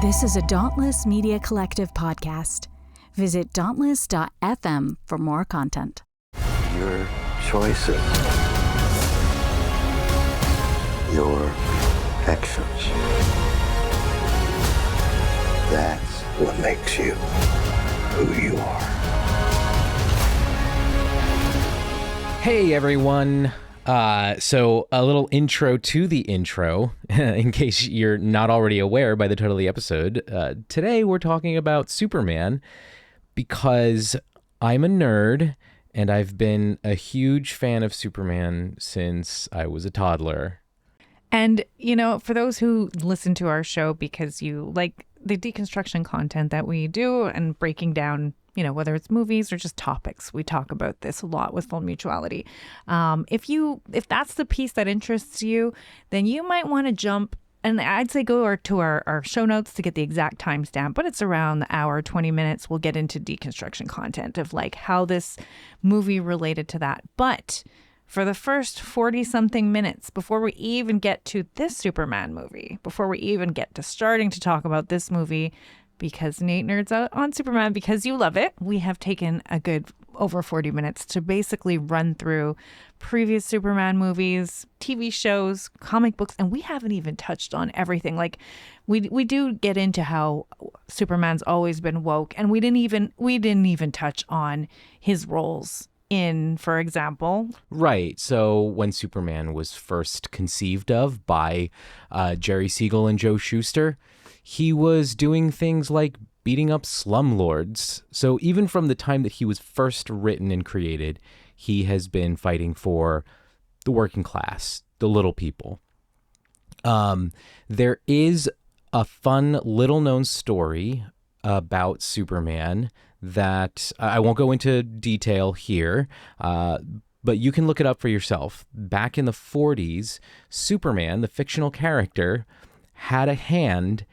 This is a Dauntless Media Collective podcast. Visit dauntless.fm for more content. Your choices. Your actions. That's what makes you who you are. Hey everyone. So a little intro to the intro, in case you're not already aware by the title of the episode. Today we're talking about Superman because I'm a nerd and I've been a huge fan of Superman since I was a toddler. And, you know, for those who listen to our show because you like the deconstruction content that we do and breaking down, you know, whether it's movies or just topics, we talk about this a lot with Full Mutuality. If that's the piece that interests you, then you might want to jump, and I'd say go to our show notes to get the exact timestamp, but it's around the hour, 20 minutes. We'll get into deconstruction content of like how this movie related to that. But for the first 40-something minutes, before we even get to this Superman movie, before we even get to starting to talk about this movie, because Nate nerds out on Superman because you love it, we have taken a good over 40 minutes to basically run through previous Superman movies, TV shows, comic books, and we haven't even touched on everything. Like we do get into how Superman's always been woke, and we didn't even touch on his roles in, for example. Right. So when Superman was first conceived of by Jerry Siegel and Joe Shuster, he was doing things like beating up slumlords. So even from the time that he was first written and created, he has been fighting for the working class, the little people. There is a fun little known story about Superman that I won't go into detail here, but you can look it up for yourself. Back in the 40s, Superman, the fictional character, had a hand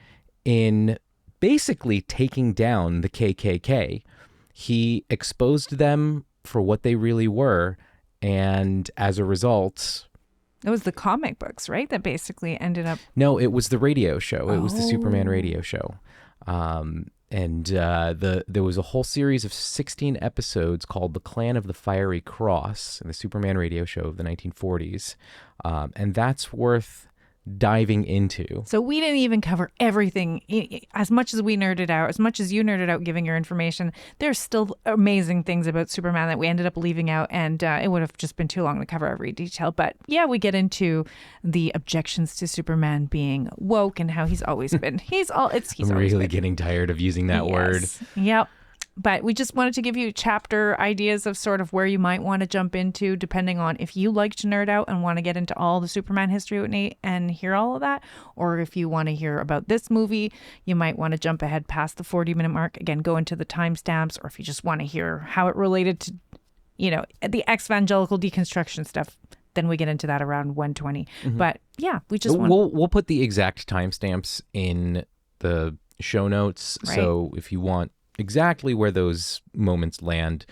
in basically taking down the KKK. He exposed them for what they really were, and as a result... It was the comic books, right, that basically ended up... No, it was the radio show. It was the Superman radio show. There was a whole series of 16 episodes called The Clan of the Fiery Cross, the Superman radio show of the 1940s. And that's worth diving into. So we didn't even cover everything. As much as we nerded out, as much as you nerded out giving your information, there's still amazing things about Superman that we ended up leaving out, and it would have just been too long to cover every detail. But yeah, we get into the objections to Superman being woke and how he's always been. I'm really getting tired of using that word. Yep. But we just wanted to give you chapter ideas of sort of where you might want to jump into, depending on if you like to nerd out and want to get into all the Superman history with Nate and hear all of that, or if you want to hear about this movie, you might want to jump ahead past the 40-minute mark. Again, go into the timestamps, or if you just want to hear how it related to, you know, the evangelical deconstruction stuff, then we get into that around 120. Mm-hmm. But yeah, we'll put the exact timestamps in the show notes. Right. So if you want exactly where those moments land,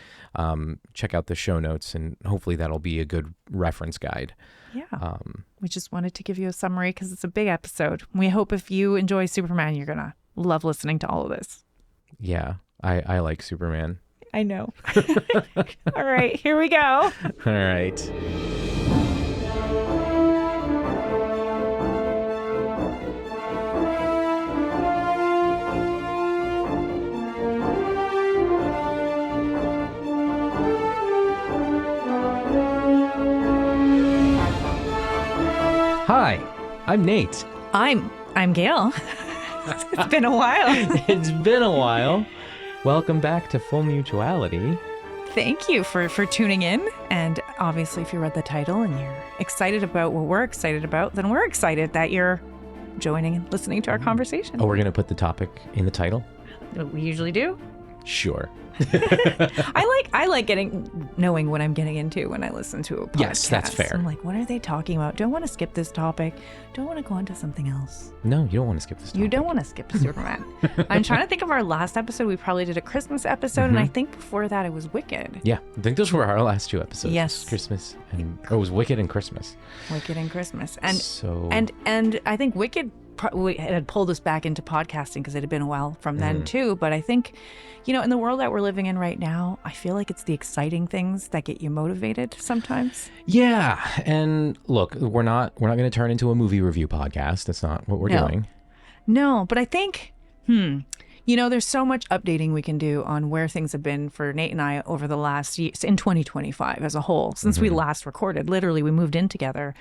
check out the show notes, and hopefully that'll be a good reference guide. Yeah. We just wanted to give you a summary because it's a big episode. We hope if you enjoy Superman, you're going to love listening to all of this. Yeah, I like Superman. I know. All right, here we go. All right. Hi, I'm Nate. I'm Gail. It's been a while. It's been a while. Welcome back to Full Mutuality. Thank you for tuning in. And obviously, if you read the title and you're excited about what we're excited about, then we're excited that you're joining and listening to our conversation. Oh, we're going to put the topic in the title? We usually do. Sure. I like knowing what I'm getting into when I listen to a podcast. Yes, that's fair. I'm like, what are they talking about? Don't want to skip this topic. Don't want to go on to something else. No, you don't want to skip this topic. You don't want to skip Superman. I'm trying to think of our last episode. We probably did a Christmas episode, and I think before that it was Wicked. Yeah, I think those were our last two episodes. Yes. It was Wicked and Christmas. Wicked and Christmas. And I think Wicked we had pulled us back into podcasting because it had been a while from then too. But I think, in the world that we're living in right now, I feel like it's the exciting things that get you motivated sometimes. Yeah. And look, we're not going to turn into a movie review podcast. That's not what we're doing. No, but I think, there's so much updating we can do on where things have been for Nate and I over the last year, in 2025 as a whole, since we last recorded. Literally, we moved in together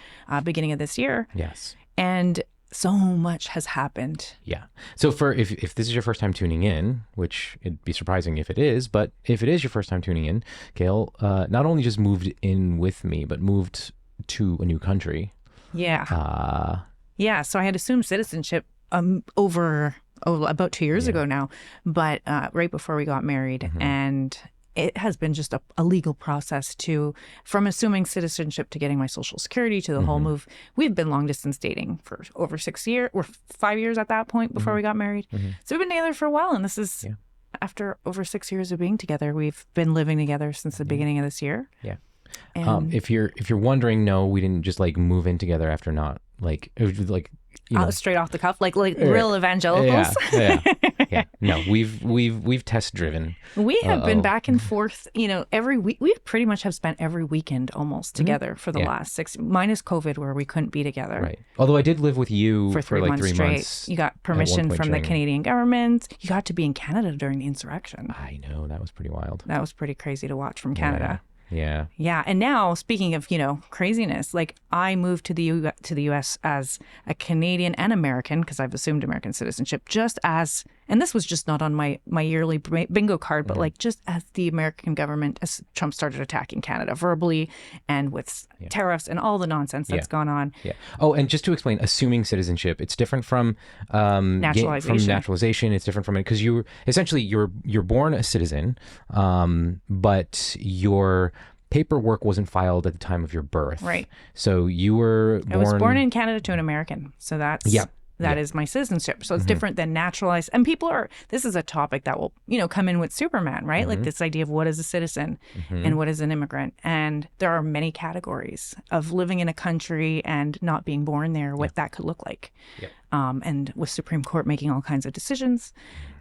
beginning of this year. Yes. And so much has happened. Yeah. So if this is your first time tuning in, which it'd be surprising if it is, but if it is your first time tuning in, Gail not only just moved in with me, but moved to a new country. Yeah. So I had assumed citizenship over about 2 years ago now, but right before we got married. And it has been just a legal process from assuming citizenship to getting my Social Security to the whole move. We've been long distance dating for over 6 years, or 5 years at that point before we got married. So we've been together for a while, and this is after over 6 years of being together. We've been living together since the beginning of this year. Yeah. And if you're wondering, no, we didn't just move in together after not straight off the cuff, like real evangelicals. Yeah. No, we've test driven. We have been back and forth, every week. We pretty much have spent every weekend almost together for the last 6, minus COVID, where we couldn't be together. Right. Although I did live with you for 3 months 3 straight. months. You got permission from the Canadian government. You got to be in Canada during the insurrection. I know, that was pretty wild. That was pretty crazy to watch from Canada. Yeah. Yeah. And now, speaking of, craziness, I moved to the U.S. as a Canadian and American, because I've assumed American citizenship, and this was just not on my yearly bingo card, but just as the American government, as Trump started attacking Canada verbally and with tariffs and all the nonsense that's gone on. Yeah. Oh, and just to explain, assuming citizenship, it's different from naturalization. It's different from it because you're born a citizen, but your paperwork wasn't filed at the time of your birth. Right. So you were born... I was born in Canada to an American. So that is my citizenship. So it's different than naturalized. And this is a topic that will, come in with Superman, right? Like this idea of what is a citizen and what is an immigrant. And there are many categories of living in a country and not being born there, what that could look like. Yeah. And with Supreme Court making all kinds of decisions,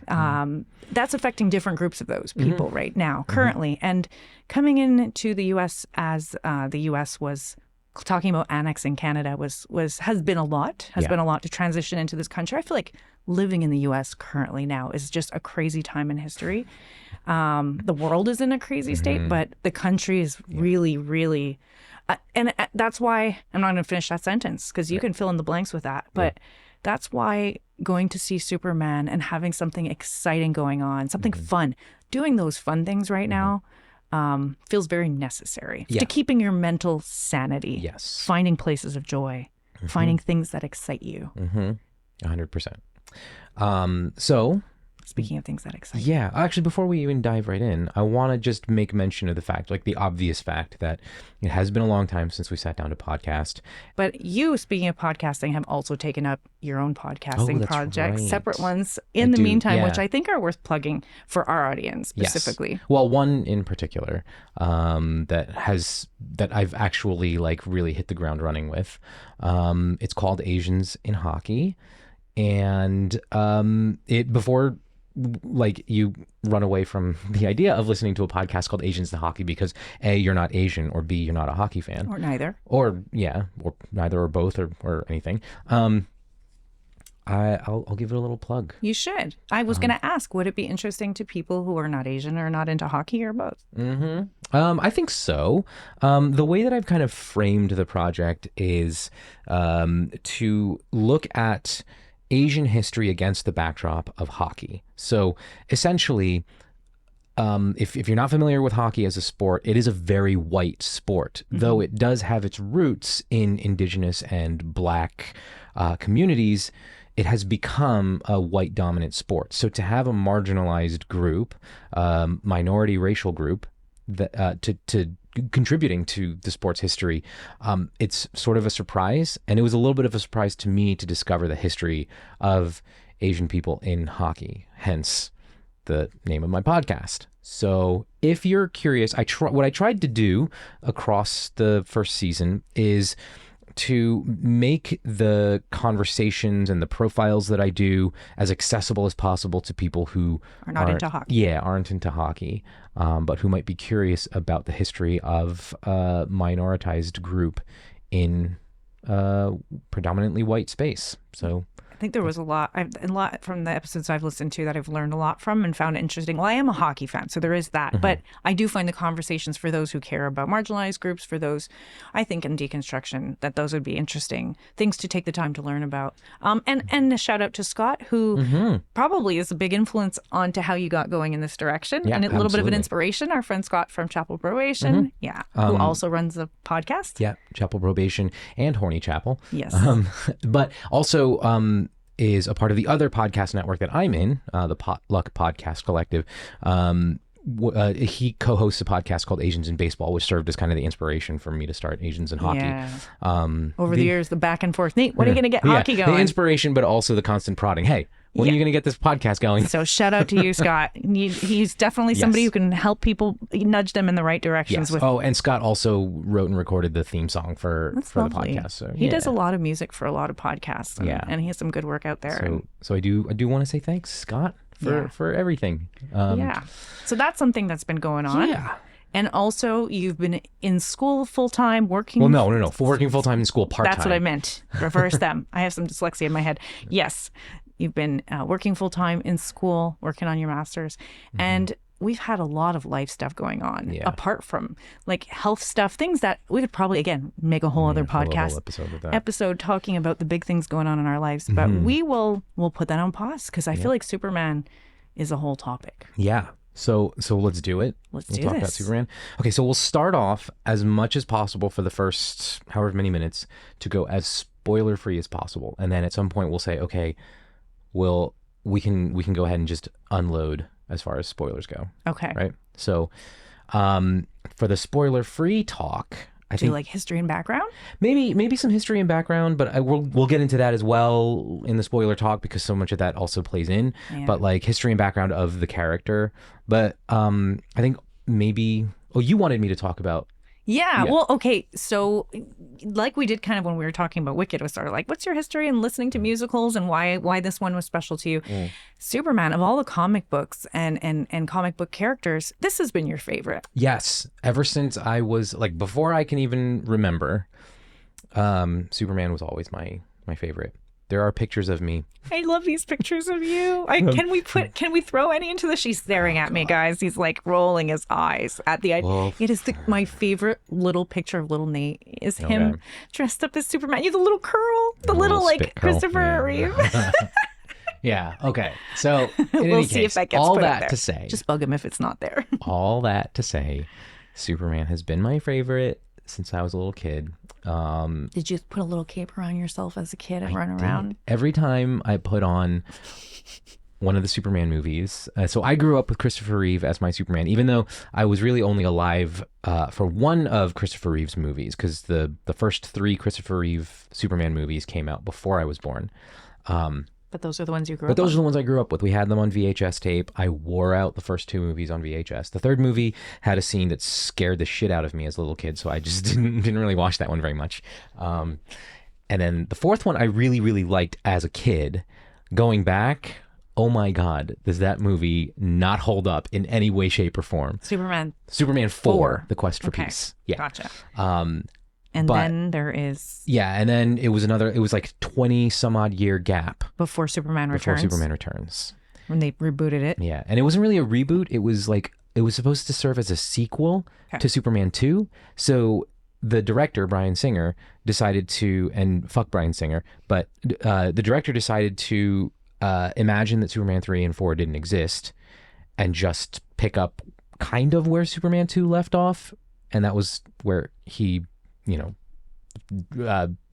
that's affecting different groups of those people right now, currently. And coming into the U.S. as the U.S. was talking about annexing Canada has been a lot to transition into this country. I feel like living in the U.S. currently now is just a crazy time in history. The world is in a crazy state, but the country is really, really, and that's why I'm not going to finish that sentence because you can fill in the blanks with that. But that's why going to see Superman and having something exciting going on, something fun, doing those fun things right now. Feels very necessary to keeping your mental sanity. Yes. Finding places of joy, finding things that excite you. 100%. So speaking of things that excite you. Yeah. Actually, before we even dive right in, I want to just make mention of the fact, the obvious fact that it has been a long time since we sat down to podcast. But you, speaking of podcasting, have also taken up your own podcasting projects, right. Separate ones in the meantime, which I think are worth plugging for our audience specifically. Yes. Well, one in particular that I've actually really hit the ground running with. It's called Asians in Hockey. And before you run away from the idea of listening to a podcast called Asians in Hockey because A, you're not Asian, or B, you're not a hockey fan. Or neither. Or neither or both or anything. I'll give it a little plug. You should. I was going to ask, would it be interesting to people who are not Asian or not into hockey or both? I think so. The way that I've kind of framed the project is to look at Asian history against the backdrop of hockey. So essentially, if you're not familiar with hockey as a sport, it is a very white sport, though it does have its roots in indigenous and black communities. It has become a white dominant sport. So to have a marginalized group, minority racial group, that to contributing to the sport's history, it's sort of a surprise. And it was a little bit of a surprise to me to discover the history of Asian people in hockey, hence the name of my podcast. So if you're curious, what I tried to do across the first season is to make the conversations and the profiles that I do as accessible as possible to people who not into hockey. Yeah, aren't into hockey, but who might be curious about the history of a minoritized group in predominantly white space. So I think there was a lot from the episodes I've listened to that I've learned a lot from and found it interesting. Well, I am a hockey fan, so there is that. But I do find the conversations for those who care about marginalized groups, for those, I think in deconstruction, that those would be interesting things to take the time to learn about. And a shout out to Scott, who probably is a big influence onto how you got going in this direction. Yeah, and a little bit of an absolutely. inspiration. Our friend Scott from Chapel Probation, who also runs a podcast. Yeah, Chapel Probation and Horny Chapel. Yes. But also is a part of the other podcast network that I'm in, the Potluck Podcast Collective. He co-hosts a podcast called Asians in Baseball, which served as kind of the inspiration for me to start Asians in Hockey. Yeah. Over the years, the back and forth. Nate, when are you going to get hockey The going? inspiration, but also the constant prodding. Hey, when are you going to get this podcast going? So shout out to you, Scott. He's definitely somebody who can help people, nudge them in the right directions. Yes. And Scott also wrote and recorded the theme song for the podcast. So he does a lot of music for a lot of podcasts. And, Yeah. and he has some good work out there. So I do want to say thanks, Scott, for everything. So that's something that's been going on. Yeah. And also, you've been in school full time, working. Well, no. For working full time in school, part time. That's what I meant. Reverse them. I have some dyslexia in my head. Yes, you've been working full time in school, working on your master's, and we've had a lot of life stuff going on apart from like health stuff, things that we could probably again make a whole other podcast episode talking about the big things going on in our lives. But we'll put that on pause because I feel like Superman is a whole topic. Yeah. So let's do it. We'll talk about Superman. Okay, so we'll start off as much as possible for the first however many minutes to go as spoiler free as possible, and then at some point we'll say, okay, we can go ahead and just unload as far as spoilers go. Okay. Right. So, for the spoiler free talk, I think like history and background. Maybe some history and background, but we'll get into that as well in the spoiler talk because so much of that also plays in. Yeah. But like history and background of the character. But I think maybe you wanted me to talk about. Yeah. Well, okay. So like we did kind of when we were talking about Wicked, was sort of like, what's your history in listening to musicals and why this one was special to you? Superman, of all the comic books and comic book characters, this has been your favorite. Yes. Ever since I was like, before I can even remember, Superman was always my favorite. There are pictures of me. I love these pictures of you. Can we throw any into this? She's staring at me, guys. He's like rolling his eyes at the idea. Well, it is my favorite little picture of little Nate is him dressed up as Superman. You have the little curl, the little like spit curl. Christopher Reeve. Yeah. Okay. So in We'll any see case, if that gets all put up that there. to say, Just bug him if it's not there. all that to say, Superman has been my favorite since I was a little kid. Did you put a little cape around yourself as a kid and run did. around? Every time I put on one of the Superman movies, so I grew up with Christopher Reeve as my Superman, even though I was really only alive for one of Christopher Reeve's movies, because the first 3 Christopher Reeve Superman movies came out before I was born. But those are the ones you grew But up those on. are the ones I grew up with. We had them on VHS tape. I wore out the first 2 movies on VHS. The third movie had a scene that scared the shit out of me as a little kid, so I just didn't really watch that one very much. And then the fourth one I really, really liked as a kid. Going back, oh my God, does that movie not hold up in any way, shape, or form? Superman. Superman 4, The Quest for Peace. Yeah. Gotcha. But- Then there is Yeah, and then it was like 20 some odd year gap Before Superman before Returns. Superman Returns. When they rebooted it. Yeah, and it wasn't really a reboot. It was supposed to serve as a sequel to Superman 2. So the director, Bryan Singer, decided to, and fuck Bryan Singer, but the director decided to imagine that Superman 3 and 4 didn't exist and just pick up kind of where Superman 2 left off. And that was where he,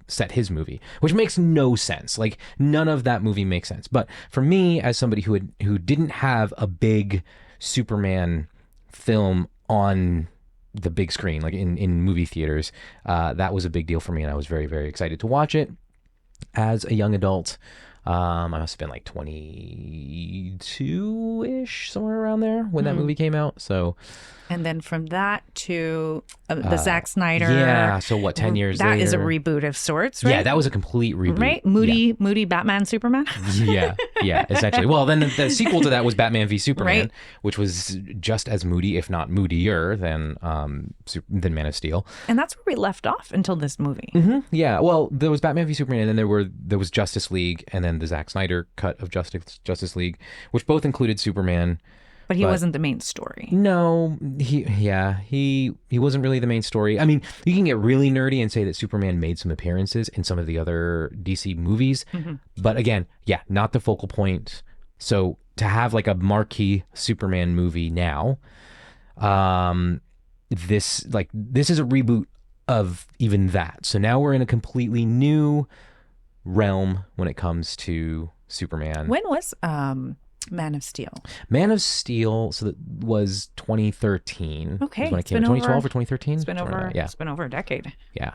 set his movie, which makes no sense. Like none of that movie makes sense. But for me, as somebody who didn't have a big Superman film on the big screen, like in movie theaters, that was a big deal for me, and I was very, very excited to watch it as a young adult. I must have been like 22-ish, somewhere around there when that movie came out. So, and then from that to the Zack Snyder. Yeah. So what, 10 years later? That is a reboot of sorts, right? Yeah, that was a complete reboot. Right? Moody Batman, Superman. Yeah, essentially. Well, then the sequel to that was Batman v Superman, Right. which was just as moody, if not moodier, than Man of Steel. And that's where we left off until this movie. Mm-hmm. Yeah. Well, there was Batman v Superman, and then there was Justice League, and then the Zack Snyder cut of Justice League, which both included Superman. But he wasn't the main story. No, he wasn't really the main story. I mean, you can get really nerdy and say that Superman made some appearances in some of the other DC movies, but again, not the focal point. So to have like a marquee Superman movie now, this is a reboot of even that. So now we're in a completely new realm when it comes to Superman. When was Man of Steel? Man of Steel, so that was 2013. Okay, was when it came out. 2012 or 2013? It's been over a decade. Yeah.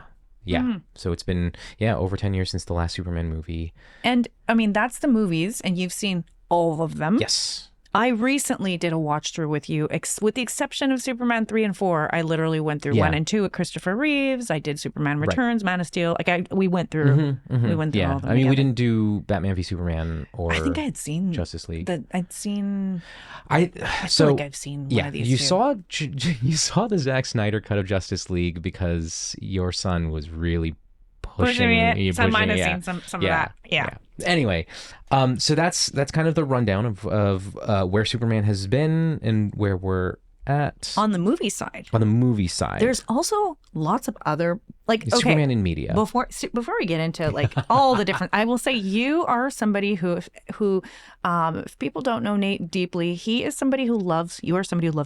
So it's been over 10 years since the last Superman movie. And I mean, that's the movies, and you've seen all of them. Yes. I recently did a watch through with you, with the exception of Superman 3 and 4. I literally went through 1 and 2 with Christopher Reeves. I did Superman Returns, Man of Steel. We went through. We went through all of them. I mean, together. we didn't do Batman v Superman or I think I had seen Justice League. I'd seen. I feel like I've seen one of these. You two. you saw the Zack Snyder cut of Justice League because your son was really pushing it. So I might have yeah. seen some of that. Yeah. Anyway, so that's kind of the rundown of where Superman has been and where we're at On the movie side. On the movie side, there's also lots of other Superman in media. Before we get into like all the different, I will say you are somebody who if people don't know Nate deeply, you are somebody who loves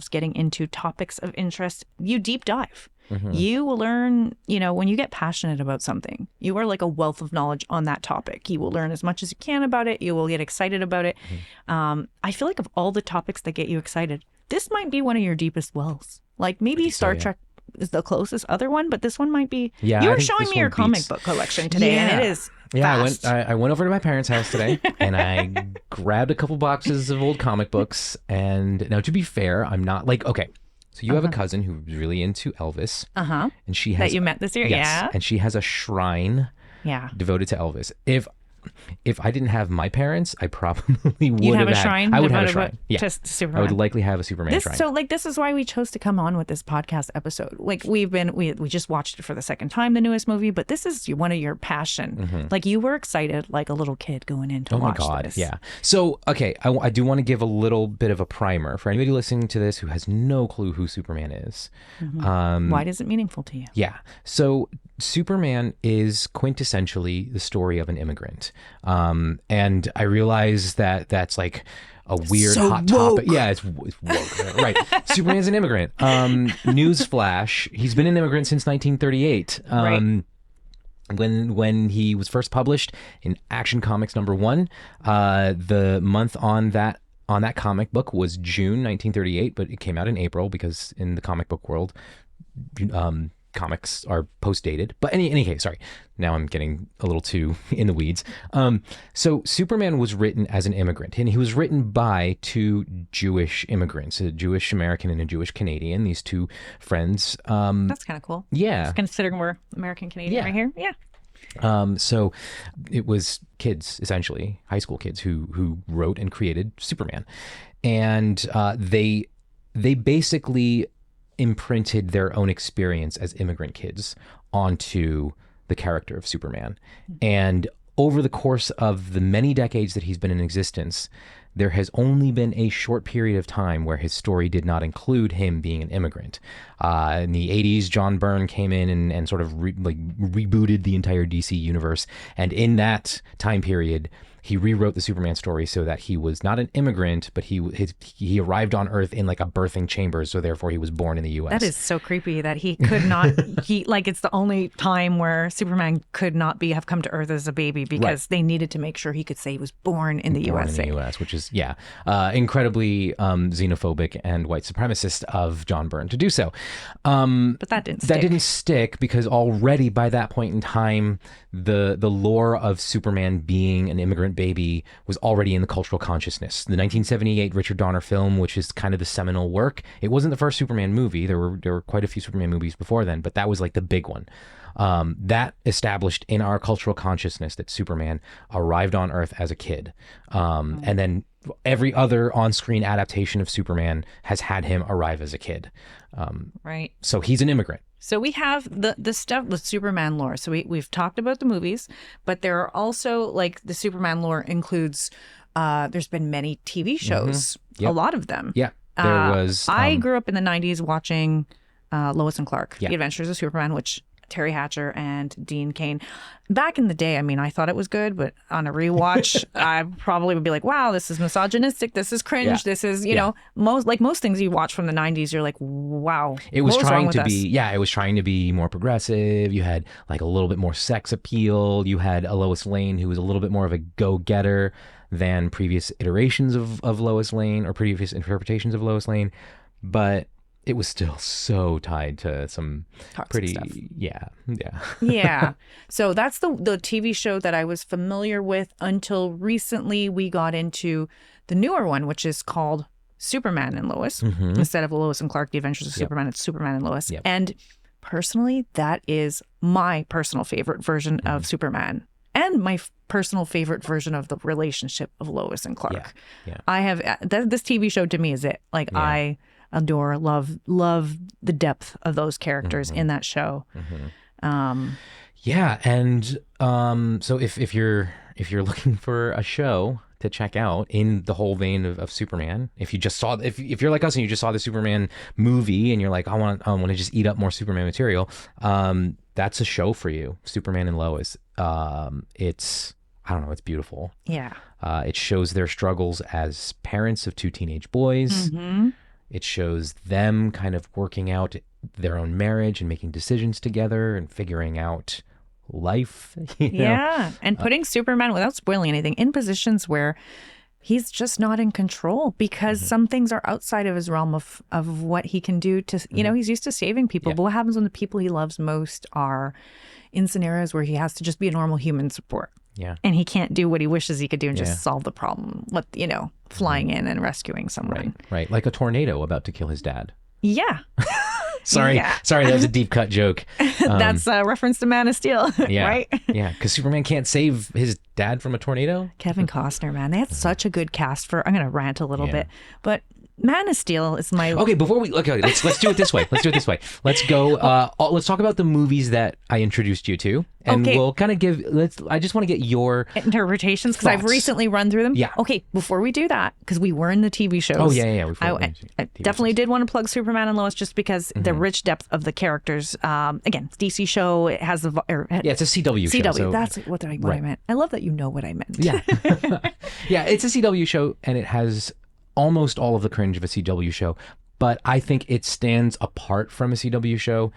getting into topics of interest. You deep dive. You will learn, when you get passionate about something, you are like a wealth of knowledge on that topic. You will learn as much as you can about it. You will get excited about it. I feel like of all the topics that get you excited, this might be one of your deepest wells. Like maybe Star Trek is the closest other one, but this one might be. Yeah, you were showing me your comic book collection today, and it is vast. I went over to my parents' house today, and I grabbed a couple boxes of old comic books. And now, to be fair, I'm not like, okay, so you have a cousin who's really into Elvis. And she has... That you met this year? Yes, Yeah. and she has a shrine devoted to Elvis. If I didn't have my parents, I probably would have a shrine. I would have a shrine. Yeah, to Superman. I would likely have a Superman shrine. So, this is why we chose to come on with this podcast episode. Like, we just watched it for the second time, the newest movie, but this is one of your passion. Like, you were excited like a little kid going in to watch this. Oh my God, yeah. So, okay, I do want to give a little bit of a primer for anybody listening to this who has no clue who Superman is. Why is it meaningful to you? Yeah. So Superman is quintessentially the story of an immigrant. And I realize that that's like a weird hot topic. Yeah, it's woke. Right. Superman's an immigrant. Newsflash, he's been an immigrant since 1938. Right. When he was first published in Action Comics #1, the month on that comic book was June 1938, but it came out in April because in the comic book world, comics are post-dated. But any case, sorry. Now I'm getting a little too in the weeds. So Superman was written as an immigrant, and he was written by two Jewish immigrants, a Jewish American and a Jewish Canadian, these two friends. That's kind of cool. Yeah. Just considering we're American Canadian right here. Yeah. So it was kids, essentially, high school kids who wrote and created Superman. And they basically imprinted their own experience as immigrant kids onto the character of Superman. And over the course of the many decades that he's been in existence, there has only been a short period of time where his story did not include him being an immigrant. In the 80s, John Byrne came in and sort of rebooted the entire DC universe. And in that time period, he rewrote the Superman story so that he was not an immigrant, but he arrived on Earth in like a birthing chamber, so therefore he was born in the U.S. That is so creepy that he could not. It's the only time where Superman could not have come to Earth as a baby because they needed to make sure he could say he was born in the USA. In the U.S., which is Yeah. Incredibly xenophobic and white supremacist of John Byrne to do so. But that didn't stick. That didn't stick because already by that point in time, the lore of Superman being an immigrant baby was already in the cultural consciousness. The 1978 Richard Donner film, which is kind of the seminal work, it wasn't the first Superman movie. There were quite a few Superman movies before then, but that was like the big one. That established in our cultural consciousness that Superman arrived on Earth as a kid. And then every other on-screen adaptation of Superman has had him arrive as a kid. Right. So he's an immigrant. So we have the stuff with Superman lore. So we've talked about the movies, but there are also, like, the Superman lore includes, there's been many TV shows, Yep. a lot of them. Yeah. There was... I grew up in the 90s watching Lois and Clark, Yeah. The Adventures of Superman, which Terry Hatcher and Dean Cain. Back in the day, I mean, I thought it was good, but on a rewatch, I probably would be like, wow, this is misogynistic. This is cringe. Yeah. This is, you know, most things you watch from the 90s, you're like, wow. It was what wrong trying with to us? be, it was trying to be more progressive. You had like a little bit more sex appeal. You had a Lois Lane who was a little bit more of a go-getter than previous iterations of Lois Lane or previous interpretations of Lois Lane. But it was still so tied to some Toxic pretty stuff. yeah. Yeah. So that's the TV show that I was familiar with until recently we got into the newer one, which is called Superman and Lois. Instead of Lois and Clark, The Adventures of Superman, it's Superman and Lois. Yep. And personally, that is my personal favorite version of Superman and my personal favorite version of the relationship of Lois and Clark. Yeah. I have this TV show to me is it. Like, I adore, love the depth of those characters in that show. Yeah, and so if you're looking for a show to check out in the whole vein of Superman, if you're like us and you just saw the Superman movie and you're like, I want to just eat up more Superman material, that's a show for you. Superman and Lois. It's beautiful. Yeah. It shows their struggles as parents of two teenage boys. It shows them kind of working out their own marriage and making decisions together and figuring out life. You know? Yeah. And putting Superman, without spoiling anything, in positions where he's just not in control because some things are outside of his realm of what he can do to, you know, he's used to saving people. Yeah. But what happens when the people he loves most are in scenarios where he has to just be a normal human support? Yeah. And he can't do what he wishes he could do and just solve the problem with, you know, flying in and rescuing someone. Right. Like a tornado about to kill his dad. Yeah. Sorry, that was a deep cut joke. That's a reference to Man of Steel, Yeah, right? Yeah, because Superman can't save his dad from a tornado. Kevin Costner, man. They had such a good cast for, I'm going to rant a little bit, but Man of Steel is my... Okay, let's do it this way. Let's go, let's talk about the movies that I introduced you to. And we'll kind of I just want to get your... interpretations, because I've thoughts. recently run through them. Yeah. Okay, before we do that, because we were in the TV shows. Oh, yeah. I definitely did want to plug Superman and Lois just because the rich depth of the characters. Again, DC show, it has the... it's a CW show. CW, that's what I meant. I love that you know what I meant. Yeah. Yeah, it's a CW show, and it has almost all of the cringe of a CW show, but I think it stands apart from a CW show,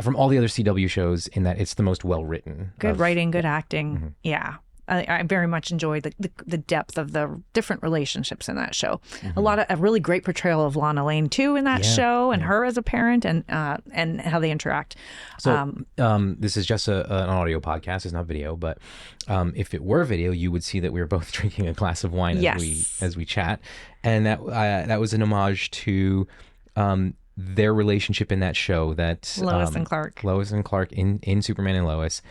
from all the other CW shows, in that it's the most well-written. Good writing, good acting. Yeah. I very much enjoyed the depth of the different relationships in that show. A really great portrayal of Lana Lane too in that show, and her as a parent, and how they interact. So this is just an audio podcast; it's not video. But if it were video, you would see that we were both drinking a glass of wine as we chat, and that was an homage to their relationship in that show. That Lois and Clark in Superman and Lois.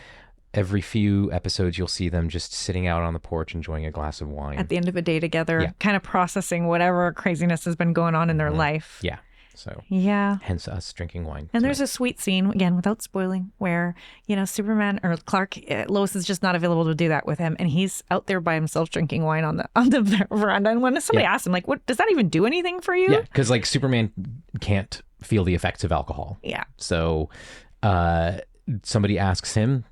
Every few episodes, you'll see them just sitting out on the porch enjoying a glass of wine. At the end of a day together, kind of processing whatever craziness has been going on in their life. Yeah. So, hence us drinking wine. And there's a sweet scene, again, without spoiling, where, you know, Superman or Clark, Lois is just not available to do that with him. And he's out there by himself drinking wine on the veranda. And when somebody asks him, like, what, does that even do anything for you? Yeah, because like Superman can't feel the effects of alcohol. Yeah. So, somebody asks him,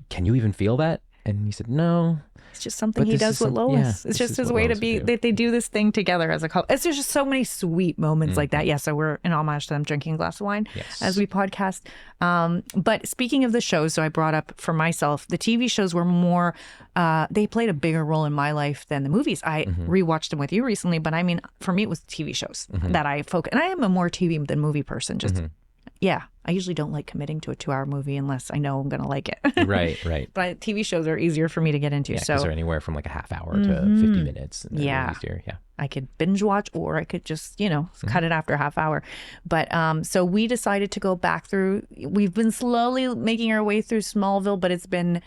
can you even feel that? And he said, no. It's just something he does with Lois. It's just his way to be, they do this thing together as a couple. It's just so many sweet moments like that. Yeah, so we're in homage to them drinking a glass of wine as we podcast. But speaking of the shows, so I brought up for myself, the TV shows were more, they played a bigger role in my life than the movies. I rewatched them with you recently, but I mean, for me, it was TV shows that I focus. And I am a more TV than movie person, just yeah, I usually don't like committing to a 2-hour movie unless I know I'm going to like it. Right. But TV shows are easier for me to get into. Yeah, so because they're anywhere from like a half hour to 50 minutes. And yeah. Easier. Yeah. I could binge watch or I could just, cut it after a half hour. But so we decided to go back through. We've been slowly making our way through Smallville, but it's been,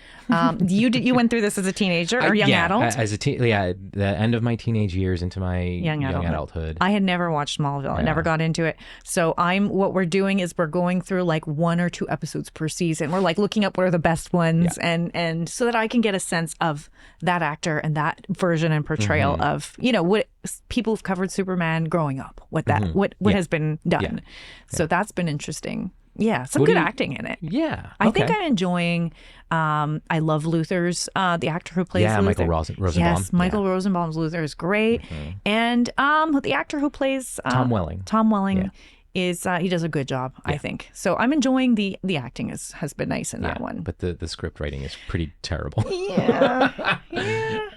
you went through this as a teenager or young adult? As a the end of my teenage years into my young adulthood. I had never watched Smallville. I never got into it. So what we're doing is we're going through like 1 or 2 episodes per season. We're like looking up what are the best ones and so that I can get a sense of that actor and that version and portrayal of, what people who've covered Superman growing up, what has been done. Yeah. So that's been interesting. Yeah, some good acting in it. Yeah. I think I'm enjoying, I love Luther's, the actor who plays Luther. Michael Rosenbaum. Yes, Michael Rosenbaum's Luther is great. And the actor who plays... Tom Welling. is he does a good job, I think. So I'm enjoying the acting has been nice in that one. But the script writing is pretty terrible. Yeah.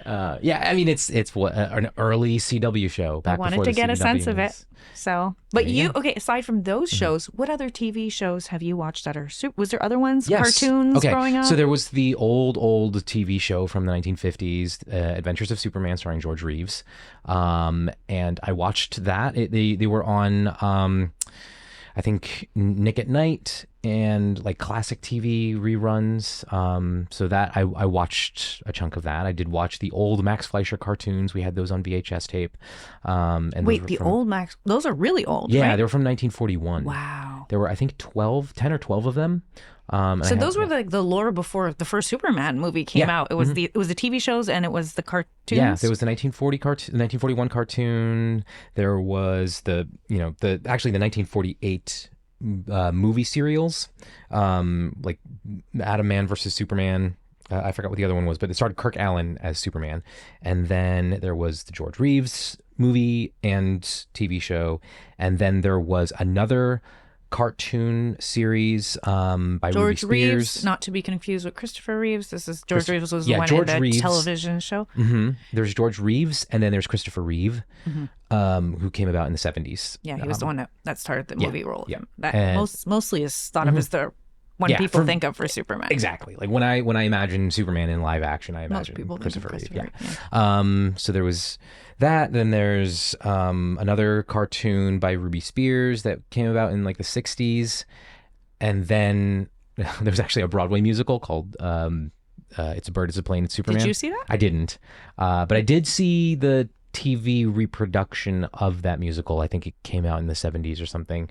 I mean it's what an early CW show back before the CW. I wanted to get a sense of it. So, but aside from those shows, what other TV shows have you watched that are was there other ones? Yes. Cartoons growing up? So there was the old TV show from the 1950s, Adventures of Superman starring George Reeves. And I watched that. They were on I think Nick at Night and like classic TV reruns. So that I watched a chunk of that. I did watch the old Max Fleischer cartoons. We had those on VHS tape. And wait, old Max, those are really old, yeah, right? They were from 1941. Wow. There were, I think, 10 or 12 of them. So those were like the lore before the first Superman movie came out. It was the TV shows and it was the cartoons. Yeah, there was the 1941 cartoon. There was the 1948 movie serials, like Atom Man versus Superman. I forgot what the other one was, but it started Kirk Alyn as Superman, and then there was the George Reeves movie and TV show, and then there was another cartoon series by George Ruby Spears. Reeves, not to be confused with Christopher Reeves. This is George Reeves was the one in the television show. Mm-hmm. There's George Reeves, and then there's Christopher Reeve, who came about in the 70s. Yeah, he was the one that started the movie role. Yeah. That mostly is thought of as the one people think of for Superman. Exactly. Like when I imagine Superman in live action, I imagine Christopher Reeve. Yeah. So there was that. Then there's another cartoon by Ruby Spears that came about in like the 60s. And then there's actually a Broadway musical called It's a Bird, It's a Plane, It's Superman. Did you see that? I didn't. But I did see the TV reproduction of that musical. I think it came out in the 70s or something.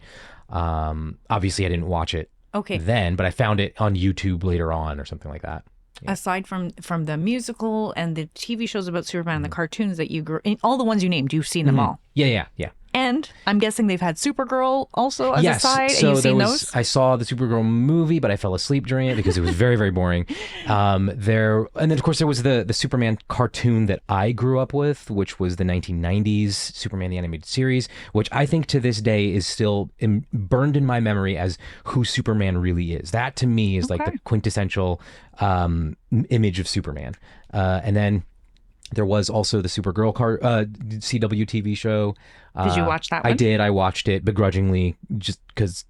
Obviously, I didn't watch it then, but I found it on YouTube later on or something like that. Yeah. Aside from the musical and the TV shows about Superman and the cartoons that you grew, all the ones you named, you've seen them all. Yeah. And I'm guessing they've had Supergirl also as a side. So and you've seen those? I saw the Supergirl movie, but I fell asleep during it because it was very, very boring. And then of course there was the Superman cartoon that I grew up with, which was the 1990s Superman the Animated Series, which I think to this day is still burned in my memory as who Superman really is. That to me is like the quintessential image of Superman. And then there was also the Supergirl CW TV show. Did you watch that one? I did. I watched it begrudgingly just because,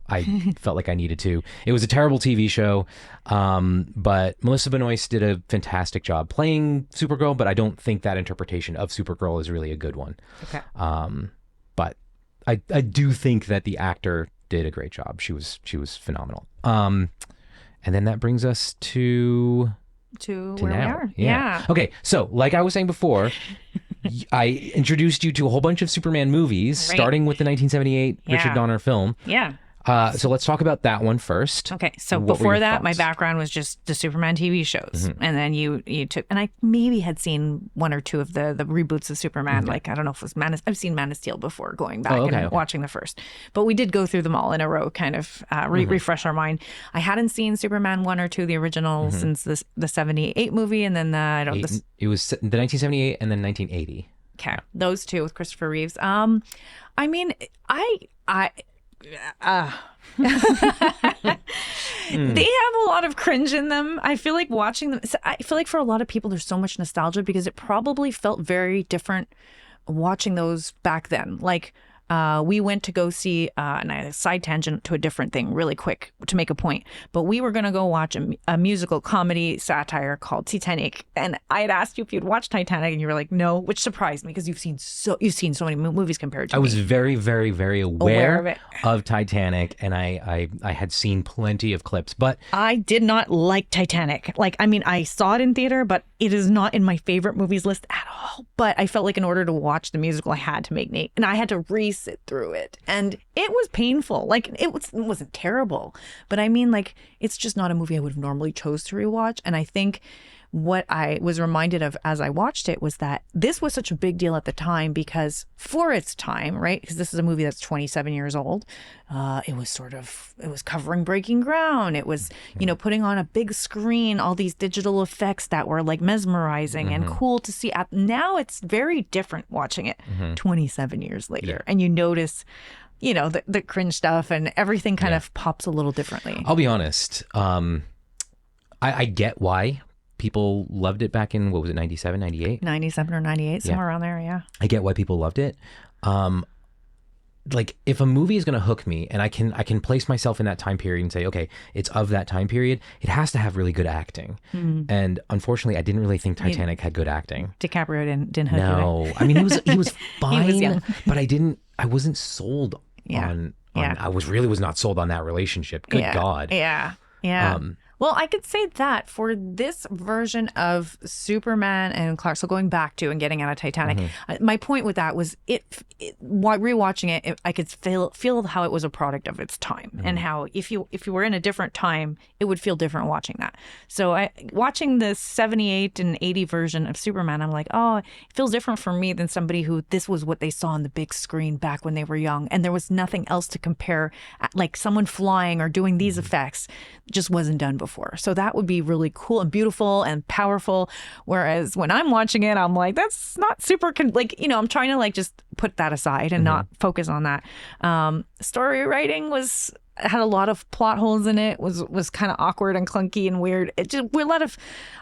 I felt like I needed to. It was a terrible TV show, but Melissa Benoist did a fantastic job playing Supergirl, but I don't think that interpretation of Supergirl is really a good one. Okay. But I do think that the actor did a great job. She was phenomenal. And then that brings us to where now. We are. Yeah. Okay, so like I was saying before, I introduced you to a whole bunch of Superman movies, starting with the 1978 Richard Donner film. Yeah. So let's talk about that one first. Okay, so What were before your that, my thoughts? background was just the Superman TV shows, and then you took, and I maybe had seen one or two of the reboots of Superman. Like I don't know if it was I've seen Man of Steel before, going back and watching the first, but we did go through them all in a row, kind of refresh our mind. I hadn't seen Superman 1 or 2, the original, since the '78 movie, and then It was the 1978 and then 1980. Okay, those two with Christopher Reeves. I mean, they have a lot of cringe in them. I feel like watching them. I feel like for a lot of people, there's so much nostalgia because it probably felt very different watching those back then. Like we went to go see, and I side tangent to a different thing really quick to make a point, but we were going to go watch a musical comedy satire called Titanic. And I had asked you if you'd watched Titanic and you were like, no, which surprised me because you've seen so many movies compared to me. I was very, very, very aware of it. of Titanic, and I had seen plenty of clips, but I did not like Titanic. Like, I mean, I saw it in theater, but it is not in my favorite movies list at all. But I felt like in order to watch the musical, I had to make Nate, and I had to sit through it, and it was painful. Like it wasn't terrible, but I mean, like, it's just not a movie I would have normally chose to rewatch. And I think what I was reminded of as I watched it was that this was such a big deal at the time because for its time, right? Because this is a movie that's 27 years old. It was covering breaking ground. It was, putting on a big screen, all these digital effects that were like mesmerizing and cool to see. Now it's very different watching it 27 years later. And you notice, the cringe stuff and everything kind of pops a little differently. I'll be honest. I get why people loved it back in, what was it, 97, 98? 97 or 98, somewhere around there, yeah. I get why people loved it. Like, if a movie is going to hook me and I can place myself in that time period and say, okay, it's of that time period, it has to have really good acting. And unfortunately, I didn't really think Titanic had good acting. DiCaprio didn't hook you. No. I mean, he was fine, He was young. but I wasn't sold on I was not sold on that relationship. Good God. Yeah. Well, I could say that for this version of Superman and Clark, so going back to and getting out of Titanic, my point with that was while rewatching it, I could feel how it was a product of its time and how if you were in a different time, it would feel different watching that. So watching the 78 and 80 version of Superman, I'm like, oh, it feels different for me than somebody who this was what they saw on the big screen back when they were young. And there was nothing else to compare, like someone flying or doing these effects just wasn't done before. So that would be really cool and beautiful and powerful. Whereas when I'm watching it, I'm like, that's not super, I'm trying to just put that aside and not focus on that. Story writing had a lot of plot holes in it, was kind of awkward and clunky and weird.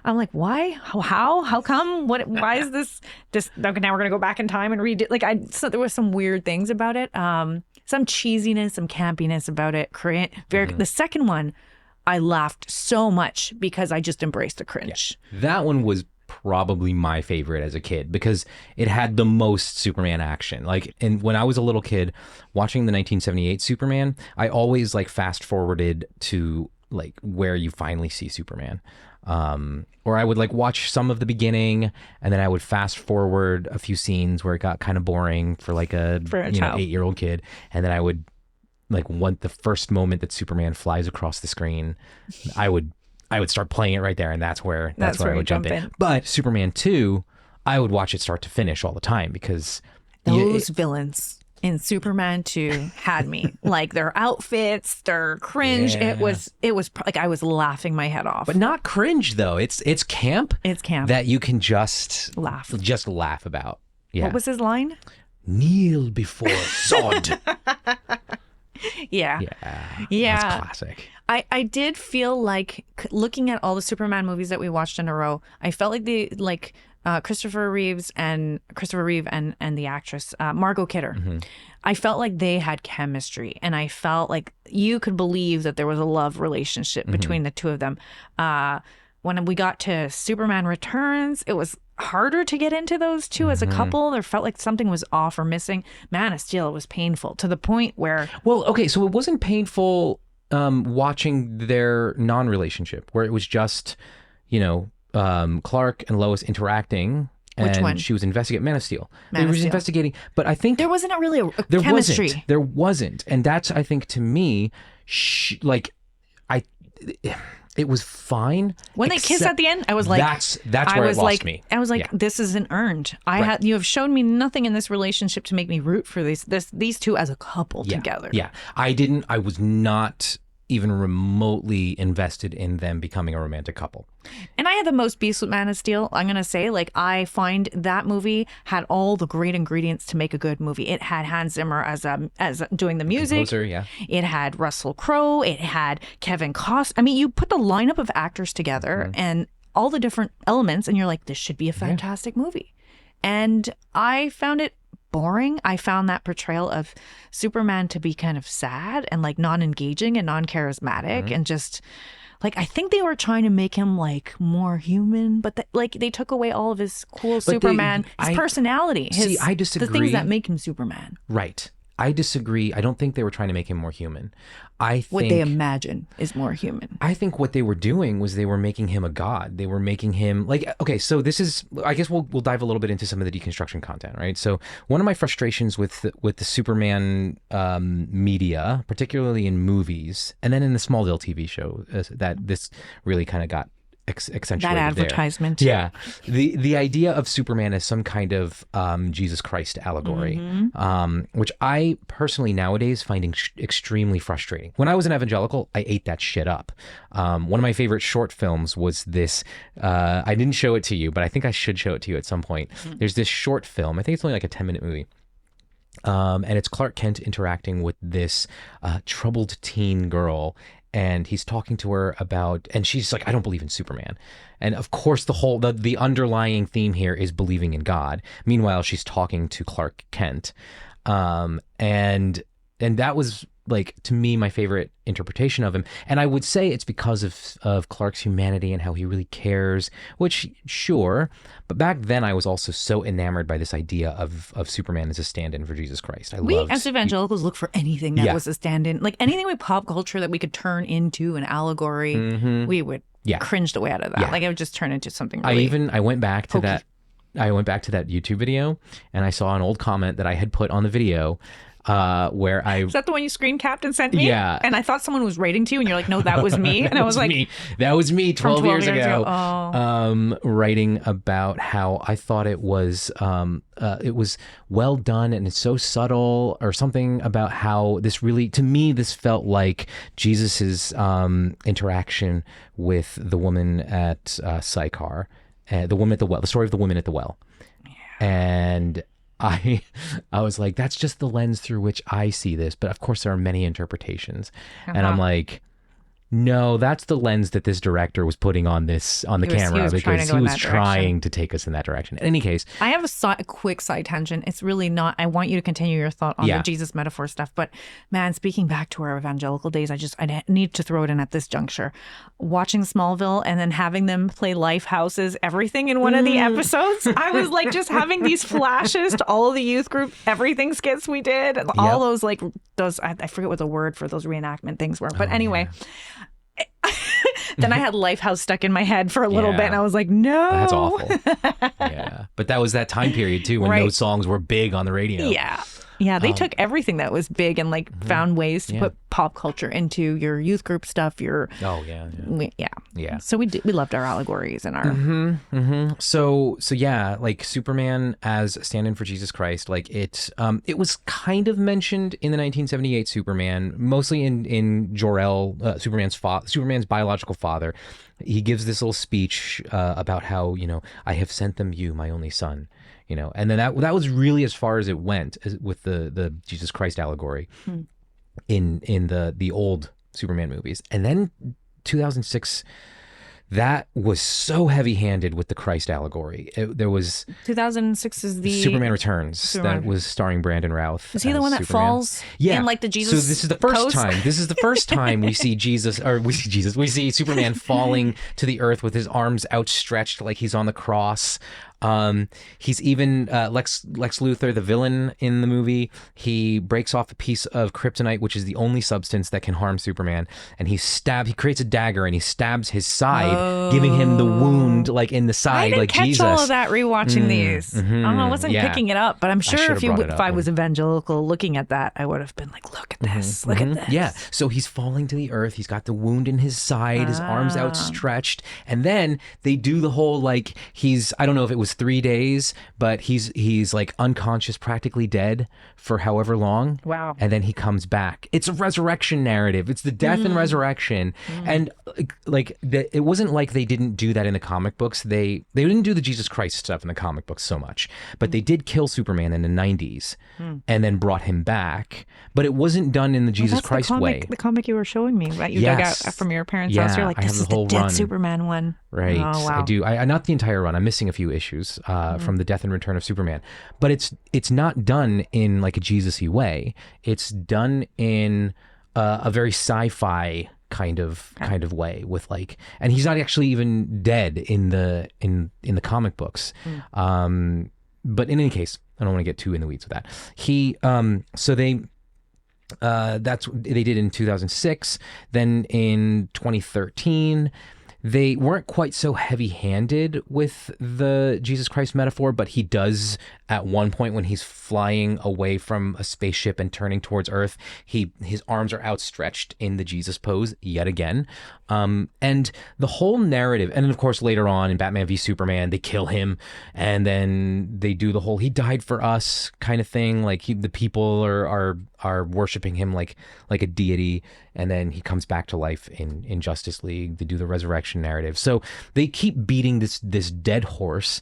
I'm like, why? How come? Why is this okay, now we're going to go back in time and read it. So there was some weird things about it. Some cheesiness, some campiness about it. The second one, I laughed so much because I just embraced the cringe. Yeah. That one was probably my favorite as a kid because it had the most Superman action. And when I was a little kid watching the 1978 Superman, I always fast forwarded to where you finally see Superman. Or I would watch some of the beginning and then I would fast forward a few scenes where it got kind of boring for a 8-year-old kid, and then I would the first moment that Superman flies across the screen, I would start playing it right there, and that's where I would jump in. But Superman 2, I would watch it start to finish all the time because those villains in Superman 2 had me. Their outfits, their cringe. Yeah. It was I was laughing my head off. But not cringe though. It's camp. It's camp that you can just laugh about. Yeah. What was his line? Kneel before Zod. Yeah. That's classic. I did feel like looking at all the Superman movies that we watched in a row, I felt like Christopher Reeve and the actress Margot Kidder. I felt like they had chemistry, and I felt like you could believe that there was a love relationship between the two of them. When we got to Superman Returns, it was harder to get into those two as a couple. There felt like something was off or missing. Man of Steel was painful to the point where... Well, okay, so it wasn't painful watching their non-relationship, where it was just, Clark and Lois interacting And Which one? she was investigating Man of Steel. Man They of were Steel. investigating, but I think There wasn't really a there chemistry. wasn't. There wasn't, and that's, I think, to me, it was fine. When they kiss at the end, I was like, that's where it lost me. I was like, Yeah. this isn't earned. Right. You have shown me nothing in this relationship to make me root for these two as a couple together. Yeah. I was not even remotely invested in them becoming a romantic couple. And I had the most beef with Man of Steel. I'm going to say, like, I find that movie had all the great ingredients to make a good movie. It had Hans Zimmer as doing the music. Composer, yeah. It had Russell Crowe. It had Kevin Costner. I mean, you put the lineup of actors together and all the different elements, and you're like, this should be a fantastic movie. And I found it boring. I found that portrayal of Superman to be kind of sad and like non-engaging and non-charismatic and just like, I think they were trying to make him like more human, but they took away all of his cool Superman, his personality, I disagree. the things that make him Superman. Right. I disagree. I don't think they were trying to make him more human. What they imagine is more human. I think what they were doing was they were making him a god. They were making him like, okay, so this is, I guess we'll dive a little bit into some of the deconstruction content, right? So one of my frustrations with the Superman media, particularly in movies, and then in the Smallville TV show, that this really kind of got accentuated That advertisement. There. Yeah. The idea of Superman as some kind of Jesus Christ allegory, which I personally nowadays find extremely frustrating. When I was an evangelical, I ate that shit up. One of my favorite short films was this, I didn't show it to you, but I think I should show it to you at some point. There's this short film, I think it's only like a 10-minute movie. And it's Clark Kent interacting with this troubled teen girl, and he's talking to her about, and she's like, I don't believe in Superman. And of course, the underlying theme here is believing in God. Meanwhile, she's talking to Clark Kent. And that was, like, to me, my favorite interpretation of him. And I would say it's because of Clark's humanity and how he really cares, which, sure. But back then, I was also so enamored by this idea of Superman as a stand-in for Jesus Christ. We, as evangelicals, look for anything that was a stand-in. Like, anything with pop culture that we could turn into an allegory, we would cringe the way out of that. Yeah. Like, it would just turn into something really I went back to hokey. that. I went back to that YouTube video, and I saw an old comment that I had put on the video, where I... Is that the one you screen capped and sent me? Yeah. And I thought someone was writing to you, and you're like, no, that was me. And I was like... That was me 12 years ago. Oh. Writing about how I thought it was well done, and it's so subtle, or something about how this really, to me, this felt like Jesus's interaction with the woman at Sychar, the woman at the well, the story of the woman at the well. Yeah. And I was like, that's just the lens through which I see this. But of course, there are many interpretations. And I'm like, no, that's the lens that this director was putting on the camera, because he was trying to take us in that direction. In any case, I have a quick side tangent. It's really not, I want you to continue your thought on the Jesus metaphor stuff. But man, speaking back to our evangelical days, I need to throw it in at this juncture. Watching Smallville and then having them play Lifehouse's Everything in one of the episodes, I was like just having these flashes to all of the youth group Everything skits we did. All those, like, I forget what the word for those reenactment things were. But anyway. Yeah. Then I had Lifehouse stuck in my head for a little bit, and I was like, no. That's awful. Yeah. But that was that time period, too, when those songs were big on the radio. Yeah. Yeah, they took everything that was big and like found ways to put pop culture into your youth group stuff. So we loved our allegories and our. So yeah, like Superman as a stand-in for Jesus Christ, like it was kind of mentioned in the 1978 Superman, mostly in Jor-El, Superman's biological father. He gives this little speech about how, I have sent them you, my only son. And then that was really as far as it went with the Jesus Christ allegory in the old Superman movies. And then 2006, that was so heavy-handed with the Christ allegory. There was 2006 is the Superman Returns that was starring Brandon Routh. Is he the one that falls in like the Jesus? So this is the first time. This is the first time we see We see Superman falling to the earth with his arms outstretched like he's on the cross. He's even Lex Luthor, the villain in the movie. He breaks off a piece of kryptonite, which is the only substance that can harm Superman, and he creates a dagger and he stabs his side, giving him the wound like in the side, I didn't like catch Jesus. all of that rewatching these. I wasn't yeah. picking it up, but I'm sure should've brought it if up. I was evangelical looking at that, I would have been like, look at this, look at this. Yeah. So he's falling to the earth. He's got the wound in his side, his arms outstretched. And then they do the whole like I don't know if it was 3 days, but he's like unconscious, practically dead for however long. Wow. And then he comes back. It's a resurrection narrative. It's the death and resurrection. And like it wasn't like they didn't do that in the comic books. They didn't do the Jesus Christ stuff in the comic books so much, but they did kill Superman in the 90s and then brought him back. But it wasn't done in the Jesus Christ way. The comic you were showing me that you dug out from your parents' house. You're like, I have this is the whole the dead run. Superman one. Right. Oh, wow. I do. I not the entire run. I'm missing a few issues from the Death and Return of Superman. But it's not done in like a Jesus-y way. It's done in a very sci-fi kind of way with like, and he's not actually even dead in the comic books. But in any case, I don't want to get too in the weeds with that. That's what they did in 2006. Then in 2013, they weren't quite so heavy-handed with the Jesus Christ metaphor, but he does at one point when he's flying away from a spaceship and turning towards Earth, his arms are outstretched in the Jesus pose yet again. And the whole narrative, and then of course later on in Batman v Superman, they kill him, and then they do the whole "he died for us" kind of thing. Like the people are worshiping him like a deity, and then he comes back to life in Justice League. They do the resurrection narrative, so they keep beating this dead horse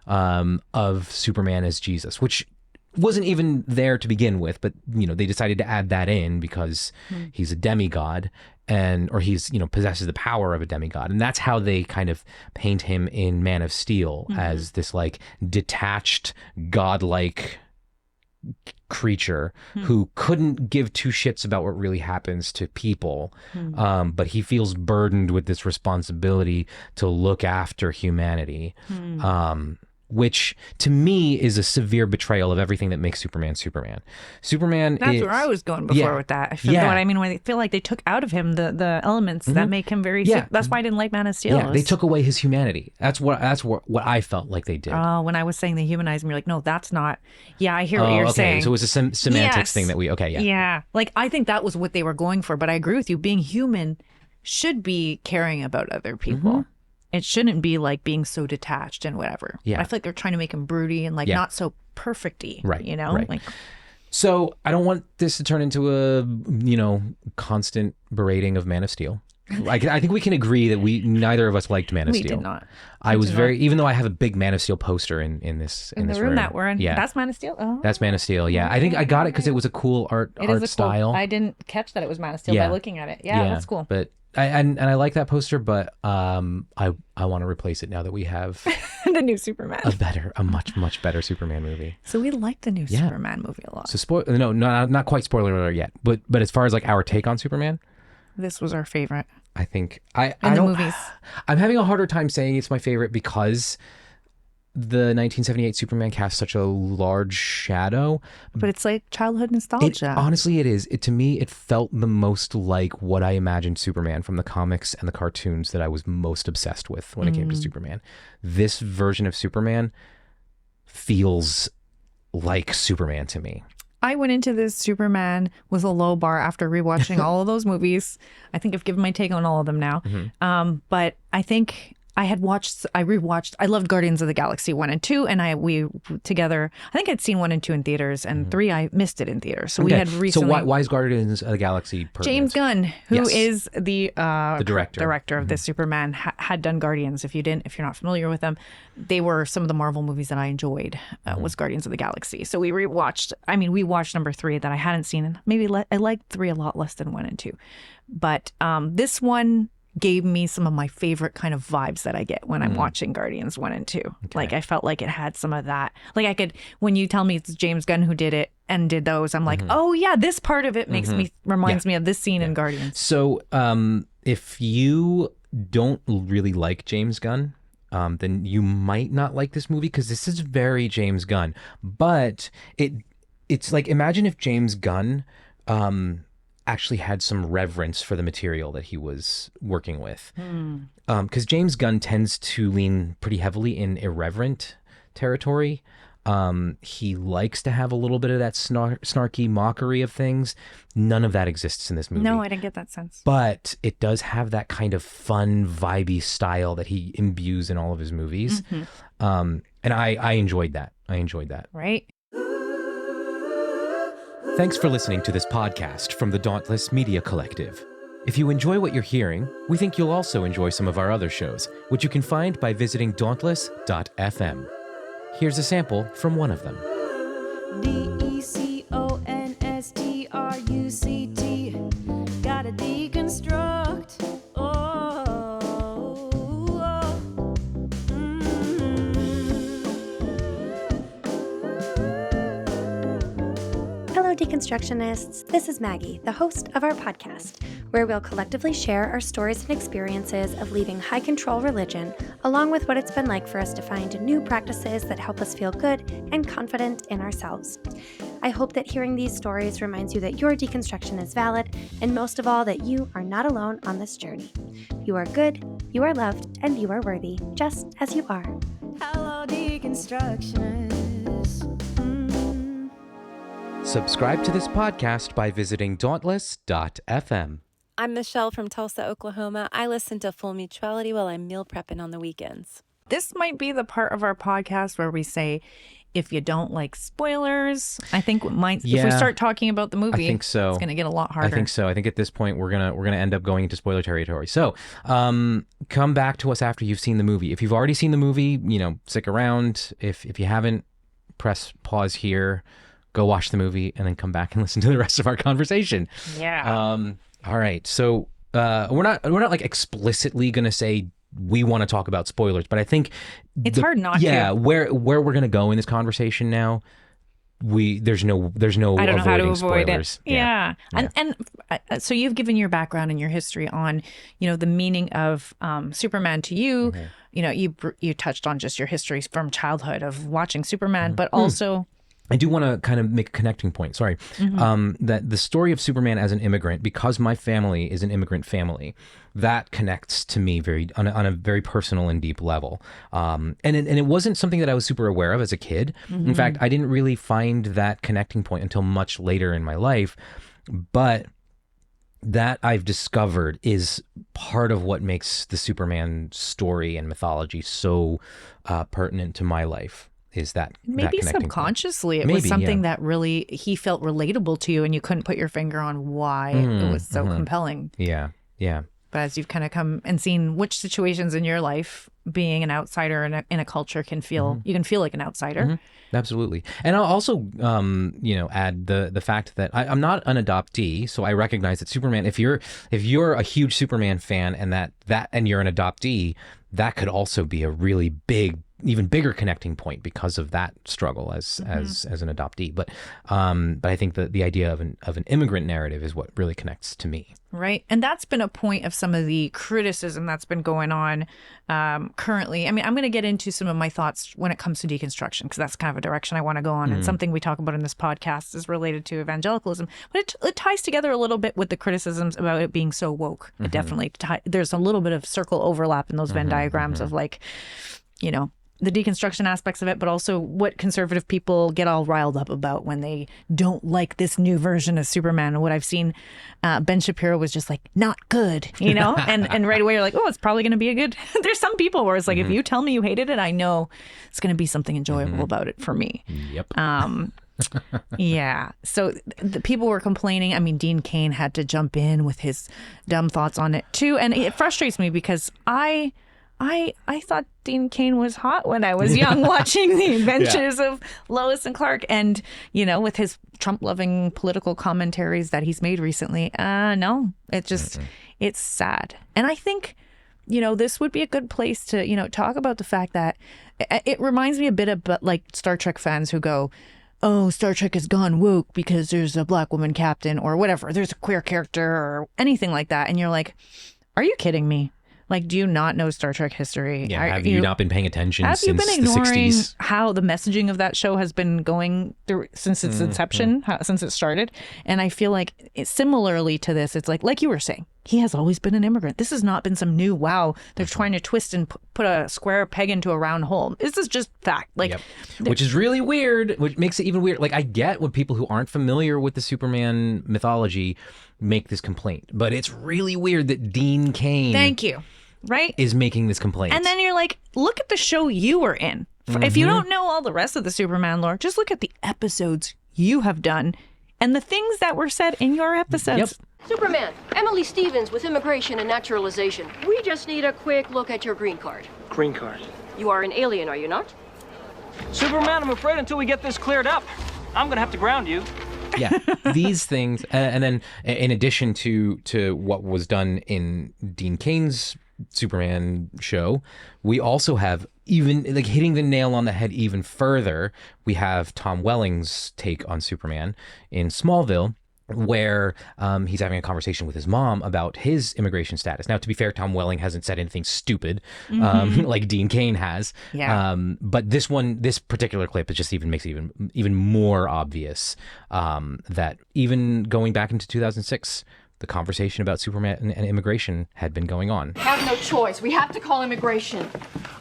of Superman as Jesus, which wasn't even there to begin with, but they decided to add that in because he's a demigod, or he's possesses the power of a demigod, and that's how they kind of paint him in Man of Steel as this like detached, godlike creature who couldn't give two shits about what really happens to people, but he feels burdened with this responsibility to look after humanity. Which to me is a severe betrayal of everything that makes Superman Superman. That's where I was going before with that. I feel what I mean when I feel like they took out of him the elements that make him very. That's why I didn't like Man of Steel. Yeah, they took away his humanity. That's what I felt like they did. Oh, when I was saying they humanized him, you're like, no, that's not. Yeah, I hear what you're saying. So it was a semantics thing that Yeah, like I think that was what they were going for. But I agree with you. Being human should be caring about other people. It shouldn't be like being so detached and whatever. Yeah. I feel like they're trying to make him broody and like not so perfecty. Right. Right. Like. So I don't want this to turn into a constant berating of Man of Steel. I think we can agree that neither of us liked Man of Steel. We did not. I was even though I have a big Man of Steel poster in this room that we're in. Yeah. That's Man of Steel. Oh. That's Man of Steel. Yeah, I think I got it because it was a cool art style. I didn't catch that it was Man of Steel by looking at it. Yeah, that's cool. But I like that poster, but I want to replace it now that we have the new Superman, a much better Superman movie. So we liked the new Superman movie a lot. So not quite spoiler alert yet, but as far as like our take on Superman, this was our favorite. I think the movies. I'm having a harder time saying it's my favorite because the 1978 Superman cast such a large shadow. But it's like childhood nostalgia. Honestly, it is. To me, it felt the most like what I imagined Superman from the comics and the cartoons that I was most obsessed with when it came to Superman. This version of Superman feels like Superman to me. I went into this Superman with a low bar after rewatching all of those movies. I think I've given my take on all of them now. But I think I rewatched, I loved Guardians of the Galaxy 1 and 2, and we together, I think I'd seen 1 and 2 in theaters, and 3, I missed it in theaters. So we had recently. So why is Guardians of the Galaxy pertinent? James Gunn, who is the director of this Superman, had done Guardians. If you're not familiar with them, they were some of the Marvel movies that I enjoyed, was Guardians of the Galaxy. So we watched number 3 that I hadn't seen, and maybe I liked 3 a lot less than 1 and 2. But this one gave me some of my favorite kind of vibes that I get when I'm watching Guardians 1 and 2. Okay. Like I felt like it had some of that. Like I could, when you tell me it's James Gunn who did it and did those, I'm like, oh yeah, this part of it reminds me of this scene in Guardians. So if you don't really like James Gunn, then you might not like this movie because this is very James Gunn. But it's like, imagine if James Gunn actually had some reverence for the material that he was working with. Because James Gunn tends to lean pretty heavily in irreverent territory. He likes to have a little bit of that snarky mockery of things. None of that exists in this movie. No, I didn't get that sense. But it does have that kind of fun, vibey style that he imbues in all of his movies. And I enjoyed that. Right. Thanks for listening to this podcast from the Dauntless Media Collective. If you enjoy what you're hearing, we think you'll also enjoy some of our other shows, which you can find by visiting dauntless.fm. Here's a sample from one of them. Deconstruct. Gotta deconstruct. Hello, Deconstructionists. This is Maggie, the host of our podcast, where we'll collectively share our stories and experiences of leaving high control religion, along with what it's been like for us to find new practices that help us feel good and confident in ourselves. I hope that hearing these stories reminds you that your deconstruction is valid, and most of all, that you are not alone on this journey. You are good, you are loved, and you are worthy, just as you are. Hello, Deconstructionists. Subscribe to this podcast by visiting dauntless.fm. I'm Michelle from Tulsa, Oklahoma. I listen to Full Mutuality while I'm meal prepping on the weekends. This might be the part of our podcast where we say, if you don't like spoilers, I think if we start talking about the movie, I think so. It's going to get a lot harder. I think so. I think at this point we're gonna end up going into spoiler territory. So come back to us after you've seen the movie. If you've already seen the movie, stick around. If you haven't, press pause here, go watch the movie, and then come back and listen to the rest of our conversation. Yeah. All right. So we're not like explicitly gonna say we want to talk about spoilers, but I think it's hard not to. Yeah, where we're gonna go in this conversation now, there's no I don't know how to avoid spoilers. it. Yeah. And so you've given your background and your history on, the meaning of Superman to you. You touched on just your history from childhood of watching Superman, but also I do want to kind of make a connecting point. Sorry. That the story of Superman as an immigrant, because my family is an immigrant family, that connects to me on a very personal and deep level. And it wasn't something that I was super aware of as a kid. In fact, I didn't really find that connecting point until much later in my life. But that I've discovered is part of what makes the Superman story and mythology so pertinent to my life. Is that maybe that subconsciously it was something that really he felt relatable to you, and you couldn't put your finger on why it was so compelling. Yeah. But as you've kind of come and seen which situations in your life, being an outsider in a culture can feel, you can feel like an outsider. Absolutely. And I'll also, add the fact that I'm not an adoptee, so I recognize that Superman. If you're a huge Superman fan and and you're an adoptee, that could also be a really big, even bigger connecting point because of that struggle as an adoptee. But I think that the idea of an immigrant narrative is what really connects to me. Right. And that's been a point of some of the criticism that's been going on currently. I mean, I'm going to get into some of my thoughts when it comes to deconstruction, because that's kind of a direction I want to go on. And something we talk about in this podcast is related to evangelicalism. But it ties together a little bit with the criticisms about it being so woke. It definitely there's a little bit of circle overlap in those Venn diagrams of the deconstruction aspects of it, but also what conservative people get all riled up about when they don't like this new version of Superman. And what I've seen, Ben Shapiro was just like, not good, and right away you're like, oh, it's probably going to be a good. There's some people where it's like, if you tell me you hated it, I know it's going to be something enjoyable about it for me. Yep. Yeah. So the people were complaining. I mean, Dean Cain had to jump in with his dumb thoughts on it too. And it frustrates me because I thought Dean Cain was hot when I was young, watching the adventures of Lois and Clark, and with his Trump-loving political commentaries that he's made recently. No, it's sad, and I think this would be a good place to talk about the fact that it reminds me a bit about like Star Trek fans who go, oh, Star Trek has gone woke because there's a black woman captain or whatever, there's a queer character or anything like that, and you're like, are you kidding me? Like, do you not know Star Trek history? Yeah, have you not been paying attention have since you been ignoring the 60s? how the messaging of that show has been going through since its inception, since it started? And I feel like similarly to this, it's like you were saying, he has always been an immigrant. This has not been some new, wow, they're trying to twist and put a square peg into a round hole. This is just fact. Like, Which is really weird, which makes it even weird. Like, I get when people who aren't familiar with the Superman mythology make this complaint, but it's really weird that Dean Cain thank you. Right? is making this complaint. And then you're like, look at the show you were in. If you don't know all the rest of the Superman lore, just look at the episodes you have done and the things that were said in your episodes. Superman, Emily Stevens with Immigration and Naturalization. We just need a quick look at your green card. Green card. You are an alien, are you not? Superman, I'm afraid until we get this cleared up, I'm gonna have to ground you. Yeah, these things, and then in addition to what was done in Dean Cain's Superman show, we also have, even like hitting the nail on the head even further, we have Tom Welling's take on Superman in Smallville, where he's having a conversation with his mom about his immigration status. Now, to be fair, Tom Welling hasn't said anything stupid like Dean Cain has. Yeah. But this particular clip, it just makes it even more obvious that even going back into 2006, the conversation about Superman and immigration had been going on. Have no choice. We have to call immigration.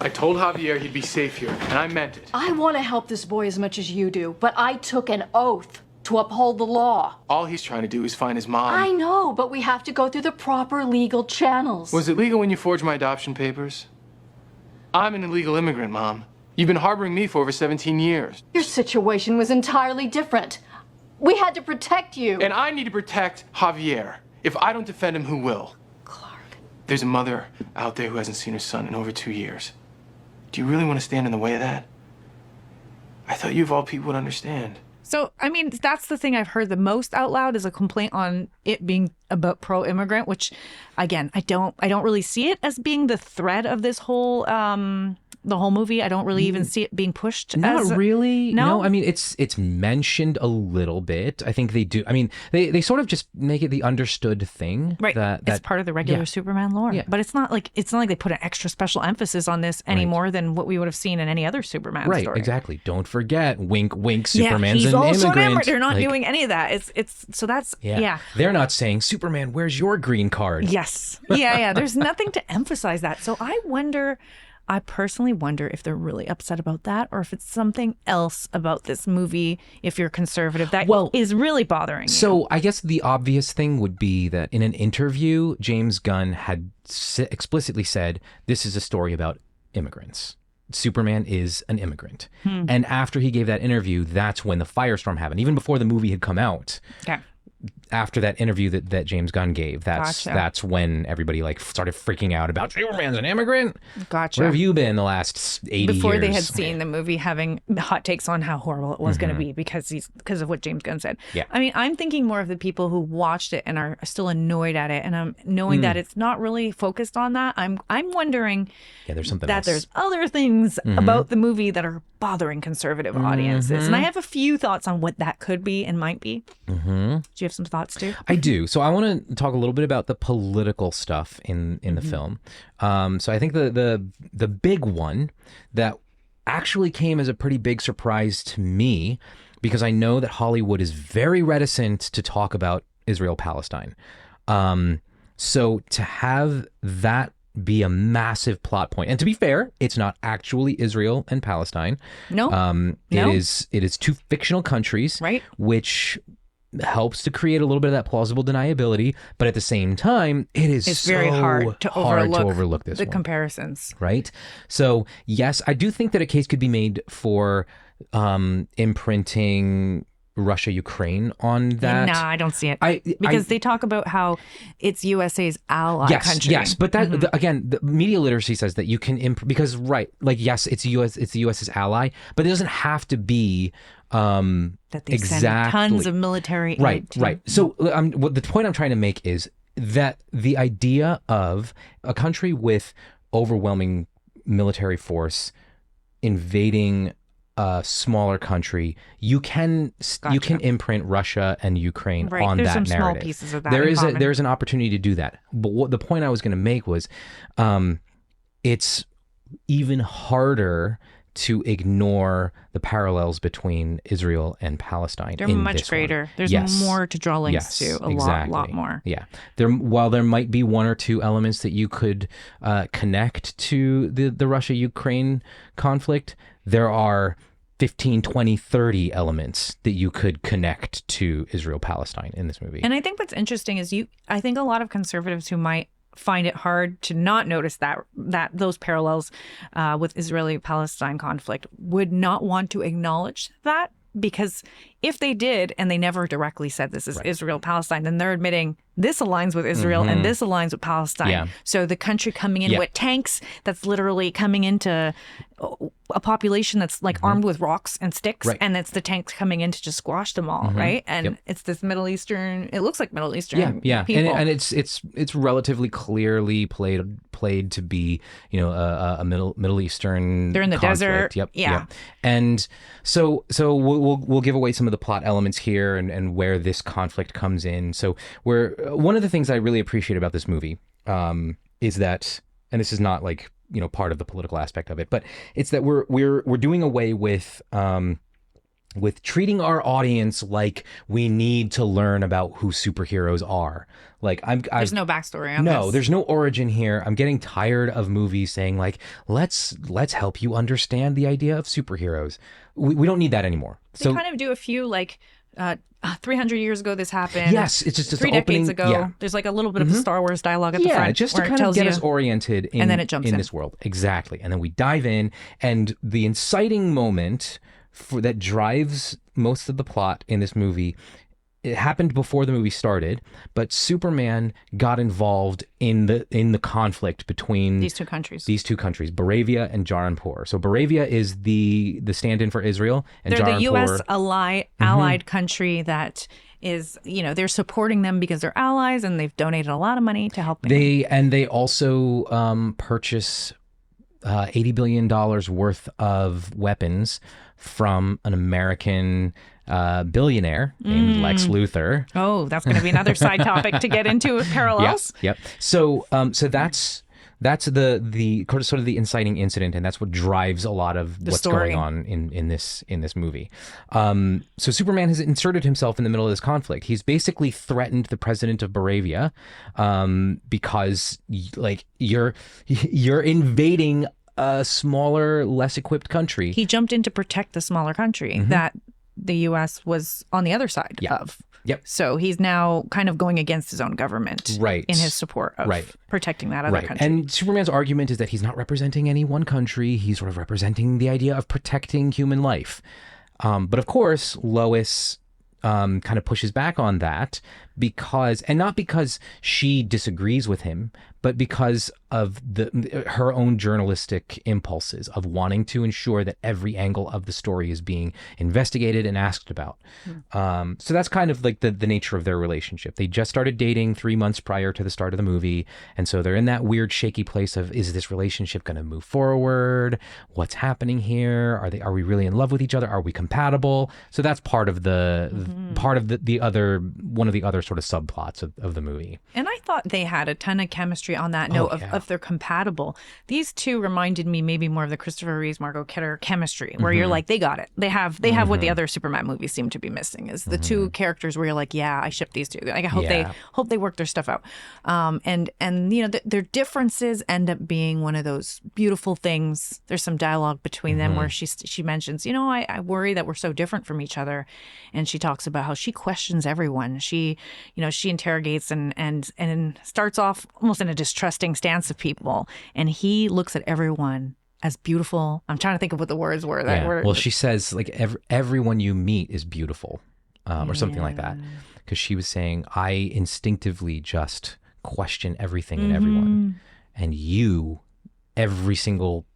I told Javier he'd be safe here, and I meant it. I want to help this boy as much as you do, but I took an oath to uphold the law. All he's trying to do is find his mom. I know, but we have to go through the proper legal channels. Was it legal when you forged my adoption papers? I'm an illegal immigrant, Mom. You've been harboring me for over 17 years. Your situation was entirely different. We had to protect you. And I need to protect Javier. If I don't defend him, who will? Clark. There's a mother out there who hasn't seen her son in over 2 years. Do you really want to stand in the way of that? I thought you of all people would understand. So, I mean, that's the thing I've heard the most out loud is a complaint on it being about pro-immigrant, which, again, I don't really see it as being the thread of this whole the whole movie. I don't really even see it being pushed. Not really. No? I mean, it's mentioned a little bit. I think they do. I mean, they sort of just make it the understood thing. Right. That it's part of the regular Superman lore. Yeah. But it's not like they put an extra special emphasis on this any more than what we would have seen in any other Superman story. Right, exactly. Don't forget, wink, wink, Superman's he's an also immigrant. They're not doing any of that. It's so that's They're not saying, Superman, where's your green card? Yes. Yeah. There's nothing to emphasize that. So I personally wonder if they're really upset about that or if it's something else about this movie, if you're conservative, that is really bothering you. So I guess the obvious thing would be that in an interview, James Gunn had explicitly said, this is a story about immigrants. Superman is an immigrant. And after he gave that interview, that's when the firestorm happened. Even before the movie had come out. Okay. After that interview that James Gunn gave, that's when everybody started freaking out about Superman's an immigrant. Gotcha. Where have you been the last 80 years? Before they had seen the movie having hot takes on how horrible it was going to be because of what James Gunn said. Yeah. I mean, I'm thinking more of the people who watched it and are still annoyed at it, and I'm knowing that it's not really focused on that. I'm wondering there's something that else. there's other things about the movie that are bothering conservative audiences, and I have a few thoughts on what that could be and might be. Do you have some thoughts too? I do. So I want to talk a little bit about the political stuff in the film. So I think the big one that actually came as a pretty big surprise to me, because I know that Hollywood is very reticent to talk about Israel-Palestine. So to have that be a massive plot point, and to be fair, it's not actually Israel and Palestine. No. It is two fictional countries, right? Which helps to create a little bit of that plausible deniability, but at the same time, it's very hard to overlook this the one. Comparisons. Right? So yes, I do think that a case could be made for imprinting Russia-Ukraine on that. No, I don't see it. Because they talk about how it's USA's ally country. Yes, but that again, the media literacy says that you can because yes, it's the US's ally, but it doesn't have to be that they send tons of military aid. Right. So the point I'm trying to make is that the idea of a country with overwhelming military force invading a smaller country, you can imprint Russia and Ukraine on There's that some narrative. Small pieces of that There's an opportunity to do that. But what the point I was going to make was, it's even harder to ignore the parallels between Israel and Palestine. They're much greater. There's more to draw links to. A lot more. Yeah. While there might be one or two elements that you could connect to the Russia-Ukraine conflict, there are 15, 20, 30 elements that you could connect to Israel-Palestine in this movie. And I think what's interesting is I think a lot of conservatives who might find it hard to not notice that those parallels with Israeli-Palestine conflict would not want to acknowledge that, because if they did and they never directly said this is Israel-Palestine, then they're admitting this aligns with Israel and this aligns with Palestine. Yeah. So the country coming in with tanks, that's literally coming into a population that's like armed with rocks and sticks, and it's the tanks coming in to just squash them all, right? And it's this Middle Eastern, it looks like Middle Eastern people. And it's relatively clearly played to be, a Middle Eastern They're in the conflict. desert. Yep. And so we'll give away some of the plot elements here and where this conflict comes in. So one of the things I really appreciate about this movie is that, and this is not like, part of the political aspect of it, but it's that we're doing away with treating our audience like we need to learn about who superheroes are. Like there's no backstory on this. No, there's no origin here. I'm getting tired of movies saying like, let's help you understand the idea of superheroes. We don't need that anymore. They kind of do a few 300 years ago this happened. Yes, it's just 3 decades ago. Yeah. There's like a little bit of Star Wars dialogue at the front. Yeah, just to kind of get us oriented in, and then it jumps in this world. Exactly. And then we dive in, and the inciting moment that drives most of the plot in this movie, it happened before the movie started, but Superman got involved in the conflict between these two countries, Baravia and Jaranpur. So Baravia is the stand-in for Israel, and they're Jaranpur, the U.S. allied country that is, they're supporting them because they're allies and they've donated a lot of money to help them. They also purchase $80 billion worth of weapons from an American billionaire named Lex Luthor. Oh, that's going to be another side topic to get into parallels. Yep. So that's the sort of the inciting incident, and that's what drives a lot of what's going on in this movie. So Superman has inserted himself in the middle of this conflict. He's basically threatened the president of Baravia because you're invading a smaller, less equipped country. He jumped in to protect the smaller country that the U.S. was on the other side of. Yep. So he's now kind of going against his own government in his support of protecting that other country. And Superman's argument is that he's not representing any one country. He's sort of representing the idea of protecting human life. But of course, Lois kind of pushes back on that not because she disagrees with him, but because of her own journalistic impulses of wanting to ensure that every angle of the story is being investigated and asked about. So that's kind of like the nature of their relationship. They just started dating 3 months prior to the start of the movie, and so they're in that weird shaky place of, is this relationship going to move forward? What's happening here? Are we really in love with each other? Are we compatible? So that's part of one of the other sort of subplots of the movie. And I thought they had a ton of chemistry on that note of they're compatible. These two reminded me maybe more of the Christopher Reeve, Margot Kidder chemistry, where you're like, they got it. They have what the other Superman movies seem to be missing, is the two characters where you're like, yeah, I ship these two. Like, I hope they work their stuff out. And their differences end up being one of those beautiful things. There's some dialogue between them where she mentions, I worry that we're so different from each other, and she talks about how she questions everyone. She interrogates and starts off almost in a distrusting stance of people, and he looks at everyone as beautiful. I'm trying to think of what the words were. Well, she says like everyone you meet is beautiful, or something like that, because she was saying, I instinctively just question everything and everyone, and every single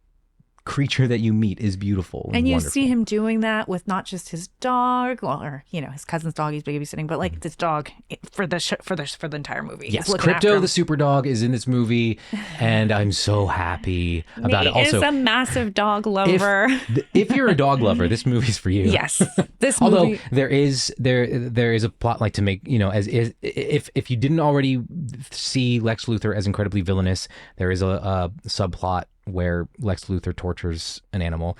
creature that you meet is beautiful and you wonderful. see him doing that with not just his dog, or his cousin's dog he's babysitting, but like this dog for the entire movie. Yes, He's looking after Crypto him. the super dog is in this movie, and I'm so happy about it. Nate Also, is a massive dog lover. if you're a dog lover, this movie's for you. Yes, this Although movie. there is a plot like to make as if you didn't already see Lex Luthor as incredibly villainous, there is a subplot where Lex Luthor tortures an animal.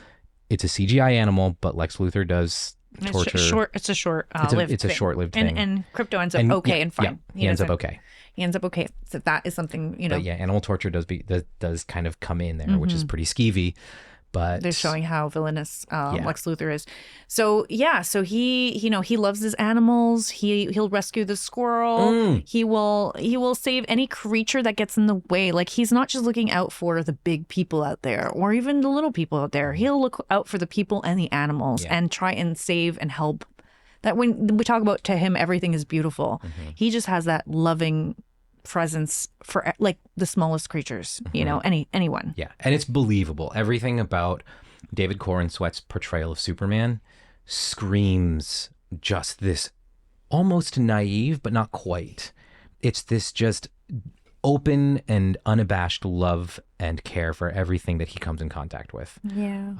It's a CGI animal, but Lex Luthor does torture. It's a short-lived thing. And Crypto ends up okay and fine. Yeah, he ends up okay. He ends up okay. So that is something, But yeah, animal torture does kind of come in there, which is pretty skeevy. But they're showing how villainous Lex Luthor is. So yeah, so he loves his animals. He'll rescue the squirrel. He will save any creature that gets in the way. Like, he's not just looking out for the big people out there or even the little people out there. He'll look out for the people and the animals and try and save and help. That when we talk about to him everything is beautiful, he just has that loving presence for like the smallest creatures, anyone. Yeah, and it's believable. Everything about David Corenswet's portrayal of Superman screams just this almost naive, but not quite. It's this just open and unabashed love and care for everything that he comes in contact with. Yeah.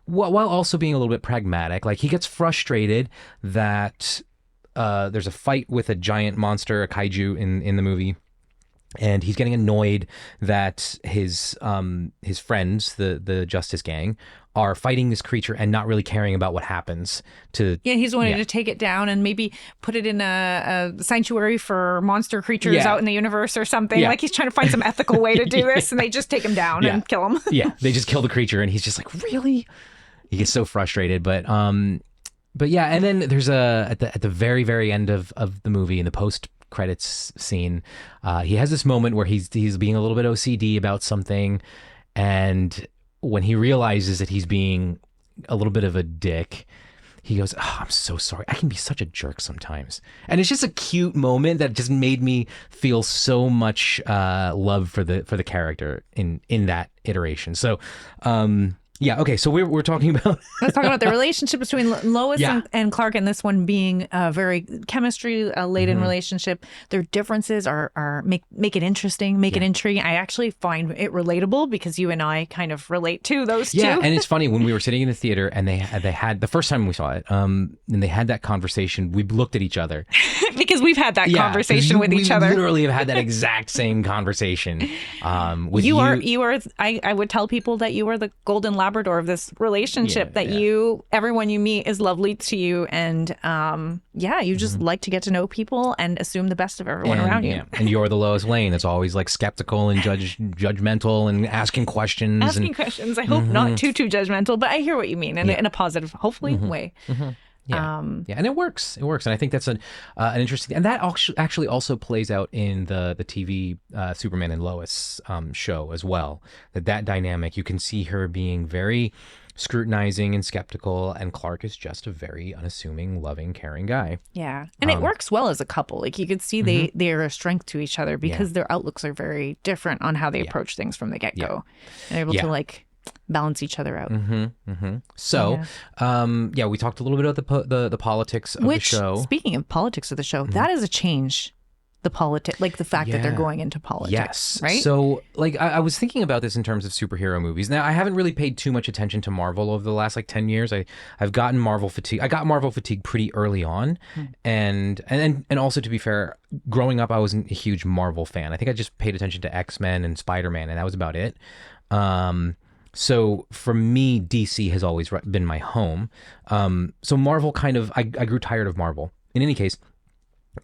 While also being a little bit pragmatic. Like, he gets frustrated that there's a fight with a giant monster, a kaiju in the movie, and he's getting annoyed that his friends, the Justice Gang, are fighting this creature and not really caring about what happens to. Yeah, he's wanting to take it down and maybe put it in a sanctuary for monster creatures out in the universe or something. Like, he's trying to find some ethical way to do this, and they just take him down and kill him. Yeah, they just kill the creature, and he's just like, really? He gets so frustrated, but yeah, and then there's at the very, very end of the movie, in the post-credits scene, he has this moment where he's being a little bit OCD about something, and when he realizes that he's being a little bit of a dick, he goes, "Oh, I'm so sorry. I can be such a jerk sometimes." And it's just a cute moment that just made me feel so much love for the character in that iteration. So, yeah. Okay. So we're talking about let's talk about the relationship between Lois and Clark, and this one being a very chemistry laden relationship. Their differences are make it interesting, make it intriguing. I actually find it relatable because you and I kind of relate to those two. Yeah, and it's funny when we were sitting in the theater and they had the first time we saw it, and they had that conversation. We looked at each other because we've had that conversation with each other. We literally have had that exact same conversation. With you are. I would tell people that you are the golden Labrador of this relationship, that everyone you meet is lovely to you, and you just like to get to know people and assume the best of everyone around you. And you're the Lois Lane that's always like skeptical and judgmental and asking questions. I hope not too judgmental, but I hear what you mean in a positive, hopefully way. Yeah, and it works. And I think that's an interesting, and that actually also plays out in the TV Superman and Lois show as well. That dynamic, you can see her being very scrutinizing and skeptical, and Clark is just a very unassuming, loving, caring guy. Yeah, and it works well as a couple. Like, you could see they are a strength to each other because their outlooks are very different on how they approach things from the get go. They're able to balance each other out. So, we talked a little bit about the politics of the show. Speaking of politics of the show, that is a change. The fact that they're going into politics. Yes. Right? So, I was thinking about this in terms of superhero movies. Now, I haven't really paid too much attention to Marvel over the last 10 years. I've gotten Marvel fatigue. I got Marvel fatigue pretty early on. And also, to be fair, growing up, I wasn't a huge Marvel fan. I think I just paid attention to X-Men and Spider-Man, and that was about it. So for me, DC has always been my home. So Marvel I grew tired of Marvel. In any case,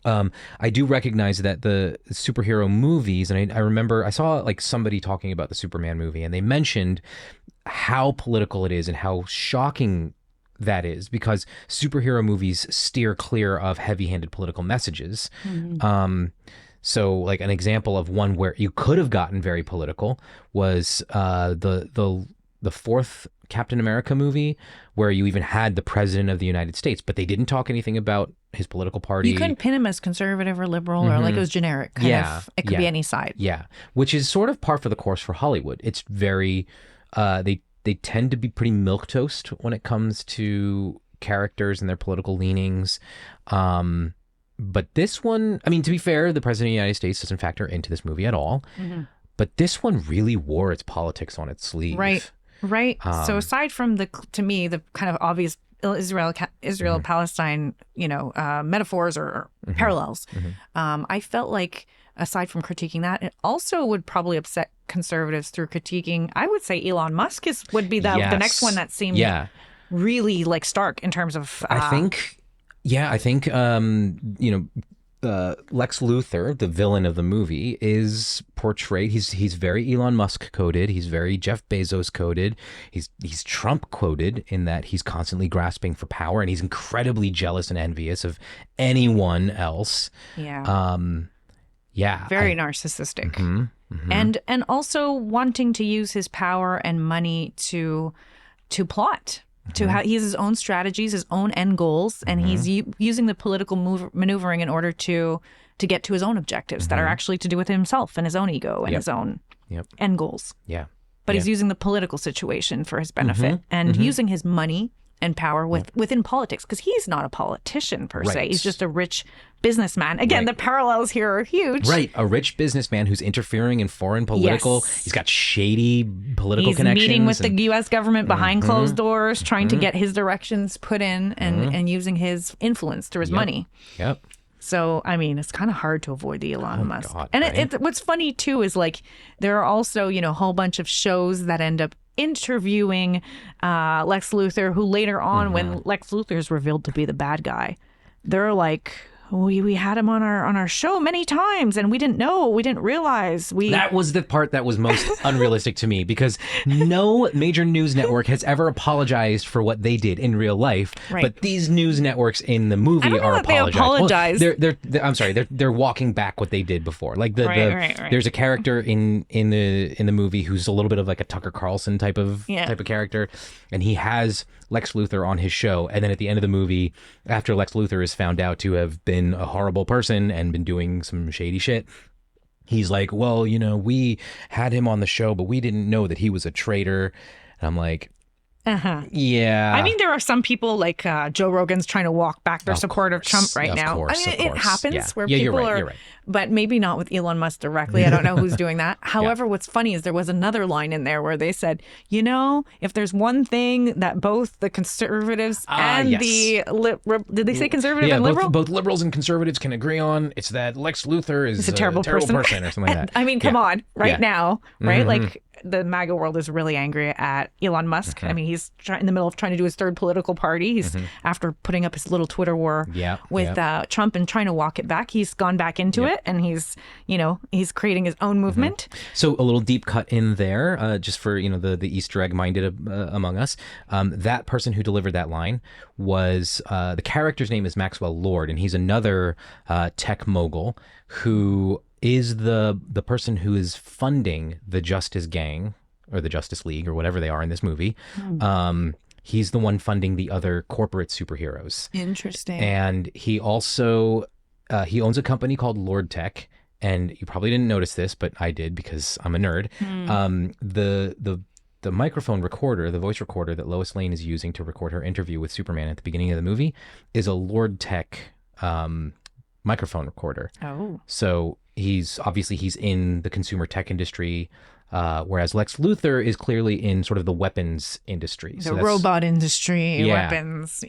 I do recognize that the superhero movies, and I remember I saw somebody talking about the Superman movie, and they mentioned how political it is and how shocking that is, because superhero movies steer clear of heavy-handed political messages. So, an example of one where you could have gotten very political was the fourth Captain America movie, where you even had the President of the United States, but they didn't talk anything about his political party. You couldn't pin him as conservative or liberal, or it was generic. It could be any side. Yeah, which is sort of par for the course for Hollywood. It's very They tend to be pretty milquetoast when it comes to characters and their political leanings. But this one, I mean, to be fair, the President of the United States doesn't factor into this movie at all. But this one really wore its politics on its sleeve. Right. So aside from to me, the kind of obvious Israel-Palestine, metaphors or parallels, I felt like aside from critiquing that, it also would probably upset conservatives through critiquing, I would say Elon Musk would be the next one that seemed really like stark in terms of... I think Lex Luthor, the villain of the movie, is portrayed. He's very Elon Musk coded. He's very Jeff Bezos coded. He's Trump coded in that he's constantly grasping for power, and he's incredibly jealous and envious of anyone else. Very narcissistic, and also wanting to use his power and money to plot. He has his own strategies, his own end goals, and he's using the political maneuvering in order to get to his own objectives that are actually to do with himself and his own ego and his own end goals. But he's using the political situation for his benefit and using his money and power within politics, because he's not a politician per se. He's just a rich businessman. Again, the parallels here are huge. Right. A rich businessman who's interfering in foreign political. He's got shady political connections. He's meeting with the U.S. government behind closed doors, trying to get his directions put in and using his influence through his money. So, I mean, it's kind of hard to avoid the Elon Musk. God, and what's funny, too, is like there are also, a whole bunch of shows that end up interviewing Lex Luthor, who later on, when Lex Luthor is revealed to be the bad guy, they're like, we had him on our show many times and we didn't realize. That was the part that was most unrealistic to me, because no major news network has ever apologized for what they did in real life. But these news networks in the movie are apologizing. Well, I'm sorry, they're walking back what they did before. Like there's a character in the movie who's a little bit of like a Tucker Carlson type of character, and he has Lex Luthor on his show, and then at the end of the movie, after Lex Luthor is found out to have been a horrible person and been doing some shady shit, he's like, well, we had him on the show, but we didn't know that he was a traitor. And I'm like, yeah. I mean, there are some people like Joe Rogan's trying to walk back their support of Trump right now. I mean, it happens where people you're right. But maybe not with Elon Musk directly. I don't know who's doing that. However, what's funny is there was another line in there where they said, if there's one thing that both the conservatives and did they say conservative and liberal? Both liberals and conservatives can agree on, it's that Lex Luthor is a terrible person or something like that. I mean, come on, now, right? Like, the MAGA world is really angry at Elon Musk. I mean, he's in the middle of trying to do his third political party. He's after putting up his little Twitter war with Trump and trying to walk it back. He's gone back into it, and he's creating his own movement. So a little deep cut in there, just for the Easter egg minded among us. That person who delivered that line was the character's name is Maxwell Lord, and he's another tech mogul who is the person who is funding the Justice Gang or the Justice League or whatever they are in this movie. He's the one funding the other corporate superheroes. Interesting. And he also he owns a company called Lord Tech, and you probably didn't notice this, but I did because I'm a nerd. The microphone recorder, the voice recorder that Lois Lane is using to record her interview with Superman at the beginning of the movie is a Lord Tech microphone recorder. So he's in the consumer tech industry, whereas Lex Luthor is clearly in sort of the weapons industry. The robot industry, weapons.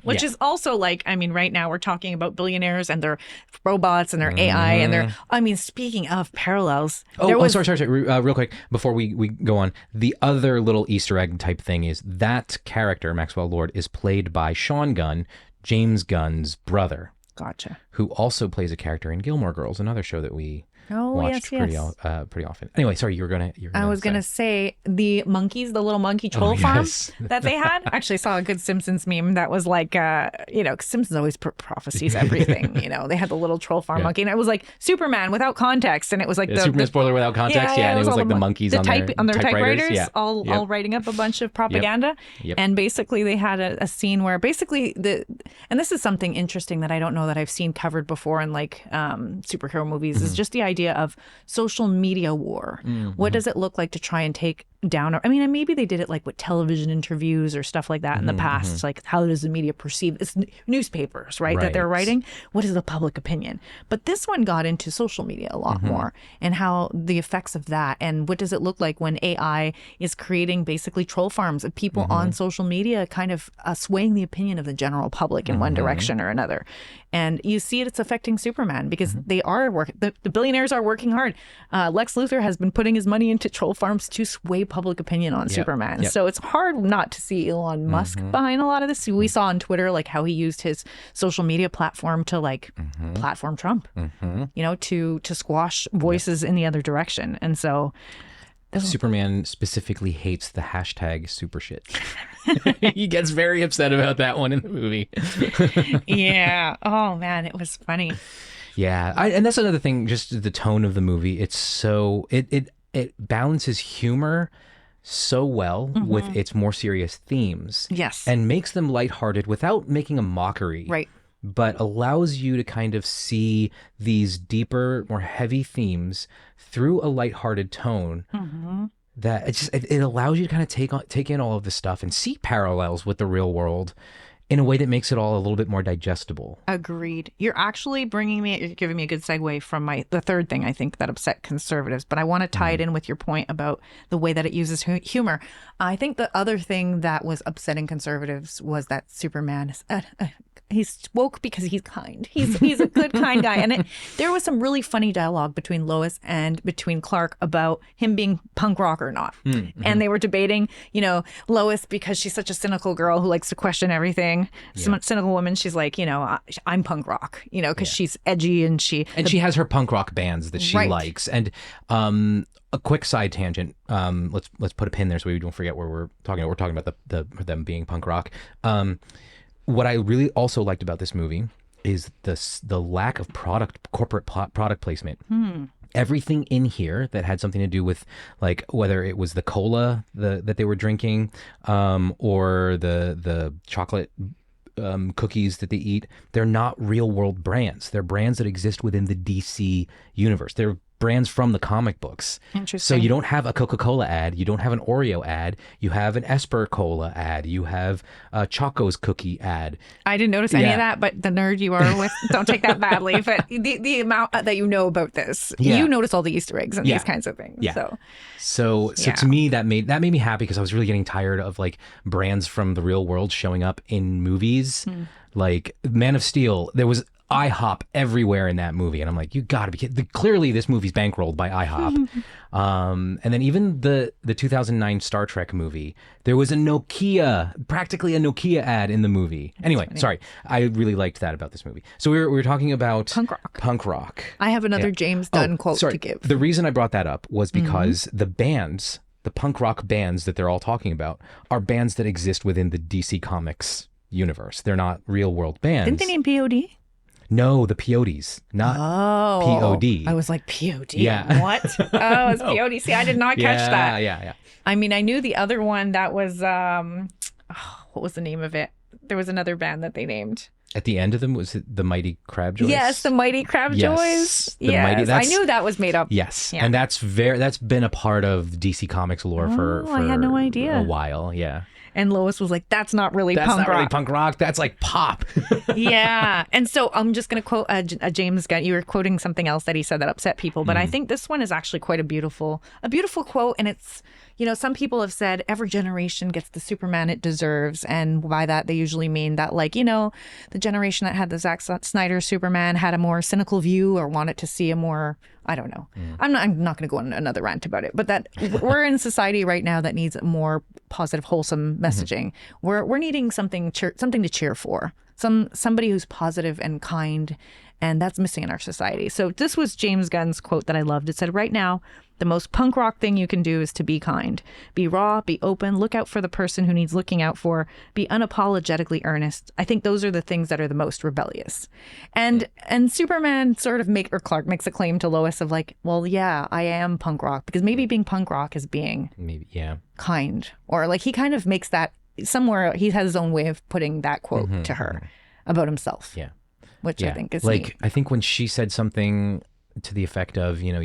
Which is also like, I mean, right now we're talking about billionaires and their robots and their AI and their, I mean, speaking of parallels. Sorry. Real quick, before we go on, the other little Easter egg type thing is that character, Maxwell Lord, is played by Sean Gunn, James Gunn's brother. Gotcha. Who also plays a character in Gilmore Girls, another show that we watched pretty often. Anyway, sorry, you were gonna I was gonna say the monkeys, the little monkey troll farm that they had. Actually, saw a good Simpsons meme that was like, Simpsons always prophesies everything. They had the little troll farm monkey, and it was like Superman without context, and it was like the Superman spoiler without context. And it was like the monkeys on their typewriters, all writing up a bunch of propaganda. And basically, they had a scene where basically and this is something interesting that I don't know that I've seen covered before in like superhero movies is just the idea of social media war. What does it look like to try and take down. I mean, and maybe they did it like with television interviews or stuff like that in the past. Like, how does the media perceive it's newspapers, right? That they're writing? What is the public opinion? But this one got into social media a lot more, and how the effects of that, and what does it look like when AI is creating basically troll farms of people on social media, kind of swaying the opinion of the general public in one direction or another. And you see it's affecting Superman because they are working. The billionaires are working hard. Lex Luthor has been putting his money into troll farms to sway public opinion on Superman. So it's hard not to see Elon Musk behind a lot of this. We saw on Twitter like how he used his social media platform to like platform Trump, you know, to squash voices in the other direction. And so Superman specifically hates the hashtag super shit. He gets very upset about that one in the movie. Yeah. Oh man, it was funny. Yeah. And that's another thing, just the tone of the movie. It's so, it balances humor so well with its more serious themes. Yes. And makes them lighthearted without making a mockery. Right. But allows you to kind of see these deeper, more heavy themes through a lighthearted tone. That it allows you to kind of take in all of this stuff and see parallels with the real world in a way that makes it all a little bit more digestible. Agreed. You're actually giving me a good segue from the third thing I think that upset conservatives, but I want to tie it in with your point about the way that it uses humor. I think the other thing that was upsetting conservatives was that Superman is he's woke because he's kind. He's a good, kind guy. And there was some really funny dialogue between Lois and between Clark about him being punk rock or not. And they were debating, you know, Lois, because she's such a cynical girl who likes to question everything. Some cynical woman, she's like, you know, I'm punk rock, you know, because she's edgy and she has her punk rock bands that she likes. And a quick side tangent. Let's put a pin there so we don't forget where we're talking about. We're talking about them being punk rock. What I really also liked about this movie is the lack of corporate product placement. Everything in here that had something to do with, like, whether it was the cola that they were drinking, or the chocolate cookies that they eat, they're not real world brands. They're brands that exist within the DC universe. They're brands from the comic books. Interesting. So you don't have a Coca-Cola ad, you don't have an Oreo ad, you have an Esper Cola ad, you have a Choco's cookie ad. I didn't notice any of that, but the nerd you are with, don't take that badly. But the amount that you know about this, you notice all the Easter eggs and these kinds of things. So to me, that made me happy, because I was really getting tired of like brands from the real world showing up in movies. Like Man of Steel, there was IHOP everywhere in that movie, and I'm like, you gotta be kidding. Clearly this movie's bankrolled by IHOP. And then even the 2009 Star Trek movie, there was practically a Nokia ad in the movie. Anyway, sorry, I really liked that about this movie. So we were talking about punk rock. I have another James Dunn quote to give. The reason I brought that up was because the punk rock bands that they're all talking about are bands that exist within the DC Comics universe. They're not real world bands. Didn't they name POD? No, the Peyotes, not POD. I was like, POD? Yeah. What? Oh, it's POD. See, I did not catch that. Yeah. I mean, I knew the other one that was, what was the name of it? There was another band that they named. At the end of them, was it the Mighty Crabjoys? Yes, the Mighty Crabjoys. Yes, I knew that was made up. Yes, and that's been a part of DC Comics lore for I had no idea. A while, yeah. And Lois was like, that's not really punk rock. That's not really punk rock. That's like pop. Yeah. And so I'm just going to quote a James Gunn. You were quoting something else that he said that upset people. But I think this one is actually quite a beautiful quote. And it's, you know, some people have said every generation gets the Superman it deserves. And by that, they usually mean that, like, you know, the generation that had the Zack Snyder Superman had a more cynical view or wanted to see a more, I don't know. I'm not going to go on another rant about it, but that we're in a society right now that needs more positive, wholesome messaging. We're needing something to cheer for. Somebody who's positive and kind, and that's missing in our society. So this was James Gunn's quote that I loved. It said, right now, the most punk rock thing you can do is to be kind. Be raw, be open, look out for the person who needs looking out for, be unapologetically earnest. I think those are the things that are the most rebellious. And Superman Clark makes a claim to Lois of like, well, yeah, I am punk rock, because maybe being punk rock is being kind, or like he kind of makes that somewhere. He has his own way of putting that quote to her about himself. Yeah. Which I think is like neat. I think when she said something to the effect of, you know,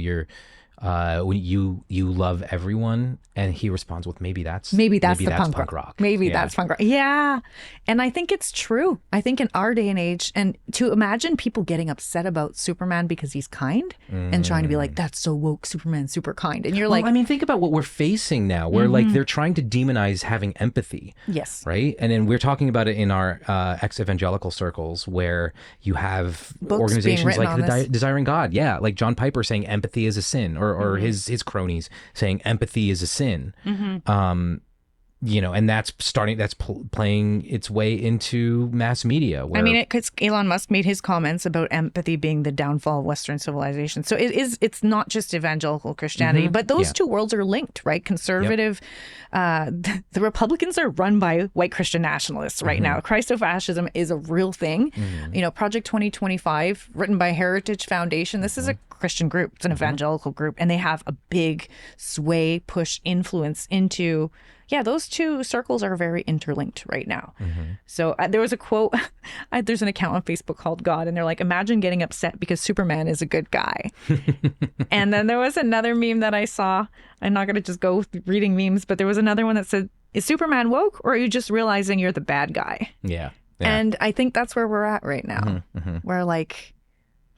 when you love everyone, and he responds with maybe that's punk rock. Maybe that's punk rock. Yeah. And I think it's true. I think in our day and age, and to imagine people getting upset about Superman because he's kind and trying to be like, that's so woke, Superman's super kind. And you're like, I mean, think about what we're facing now, where like they're trying to demonize having empathy. Yes. Right. And then we're talking about it in our ex-evangelical circles, where you have Books organizations like the Desiring God. Yeah. Like John Piper saying empathy is a sin, or his cronies saying empathy is a sin. And that's playing its way into mass media. Where, I mean, because Elon Musk made his comments about empathy being the downfall of Western civilization. So it's not just evangelical Christianity, but those two worlds are linked, right? Conservative, the Republicans are run by white Christian nationalists right now. Christofascism is a real thing. Project 2025, written by Heritage Foundation. This is a Christian group. It's an evangelical group, and they have a big sway, push, influence into. Yeah, those two circles are very interlinked right now. So there was a quote, there's an account on Facebook called God, and they're like, imagine getting upset because Superman is a good guy. And then there was another meme that I saw. I'm not going to just go reading memes, but there was another one that said, is Superman woke, or are you just realizing you're the bad guy? Yeah. And I think that's where we're at right now. Where like,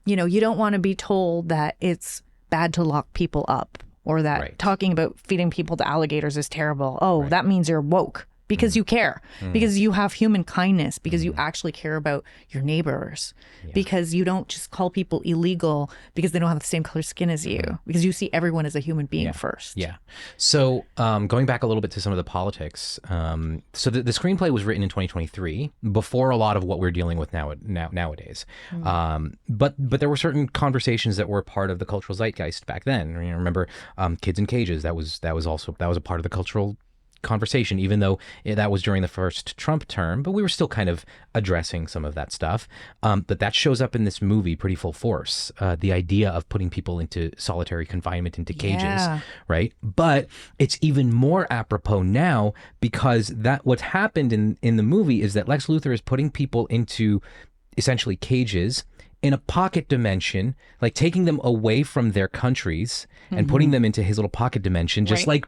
you don't want to be told that it's bad to lock people up. Or that talking about feeding people to alligators is terrible. Oh, that means you're woke because you care, because you have human kindness, because you actually care about your neighbors, because you don't just call people illegal because they don't have the same color skin as you, because you see everyone as a human being first. Yeah. So going back a little bit to some of the politics, so the screenplay was written in 2023, before a lot of what we're dealing with nowadays. But there were certain conversations that were part of the cultural zeitgeist back then. Remember Kids in Cages? That was a part of the cultural conversation, even though that was during the first Trump term, but we were still kind of addressing some of that stuff. But that shows up in this movie pretty full force. The idea of putting people into solitary confinement, into cages, right? But it's even more apropos now, because what happened in the movie is that Lex Luthor is putting people into essentially cages in a pocket dimension, like taking them away from their countries and putting them into his little pocket dimension, just like,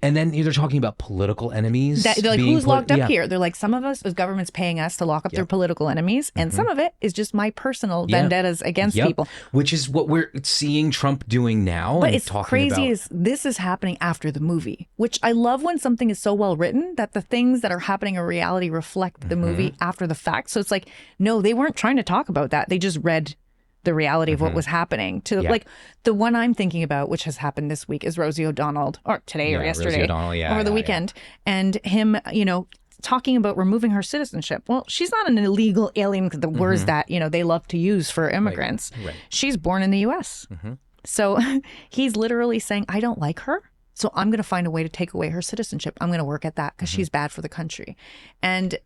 and then they're talking about political enemies. They're like, who's locked up here? They're like, some of us, the government's paying us to lock up their political enemies. And some of it is just my personal vendettas against people. Which is what we're seeing Trump doing now. But it's crazy is this is happening after the movie, which I love when something is so well written that the things that are happening in reality reflect the movie after the fact. So it's like, no, they weren't trying to talk about that. They just read the reality of what was happening like the one I'm thinking about, which has happened this week, is Rosie O'Donnell, or today or yesterday, over the weekend, and him, talking about removing her citizenship. Well, she's not an illegal alien, the words that, they love to use for immigrants. Right. She's born in the US. So he's literally saying, I don't like her, so I'm going to find a way to take away her citizenship. I'm going to work at that because she's bad for the country. And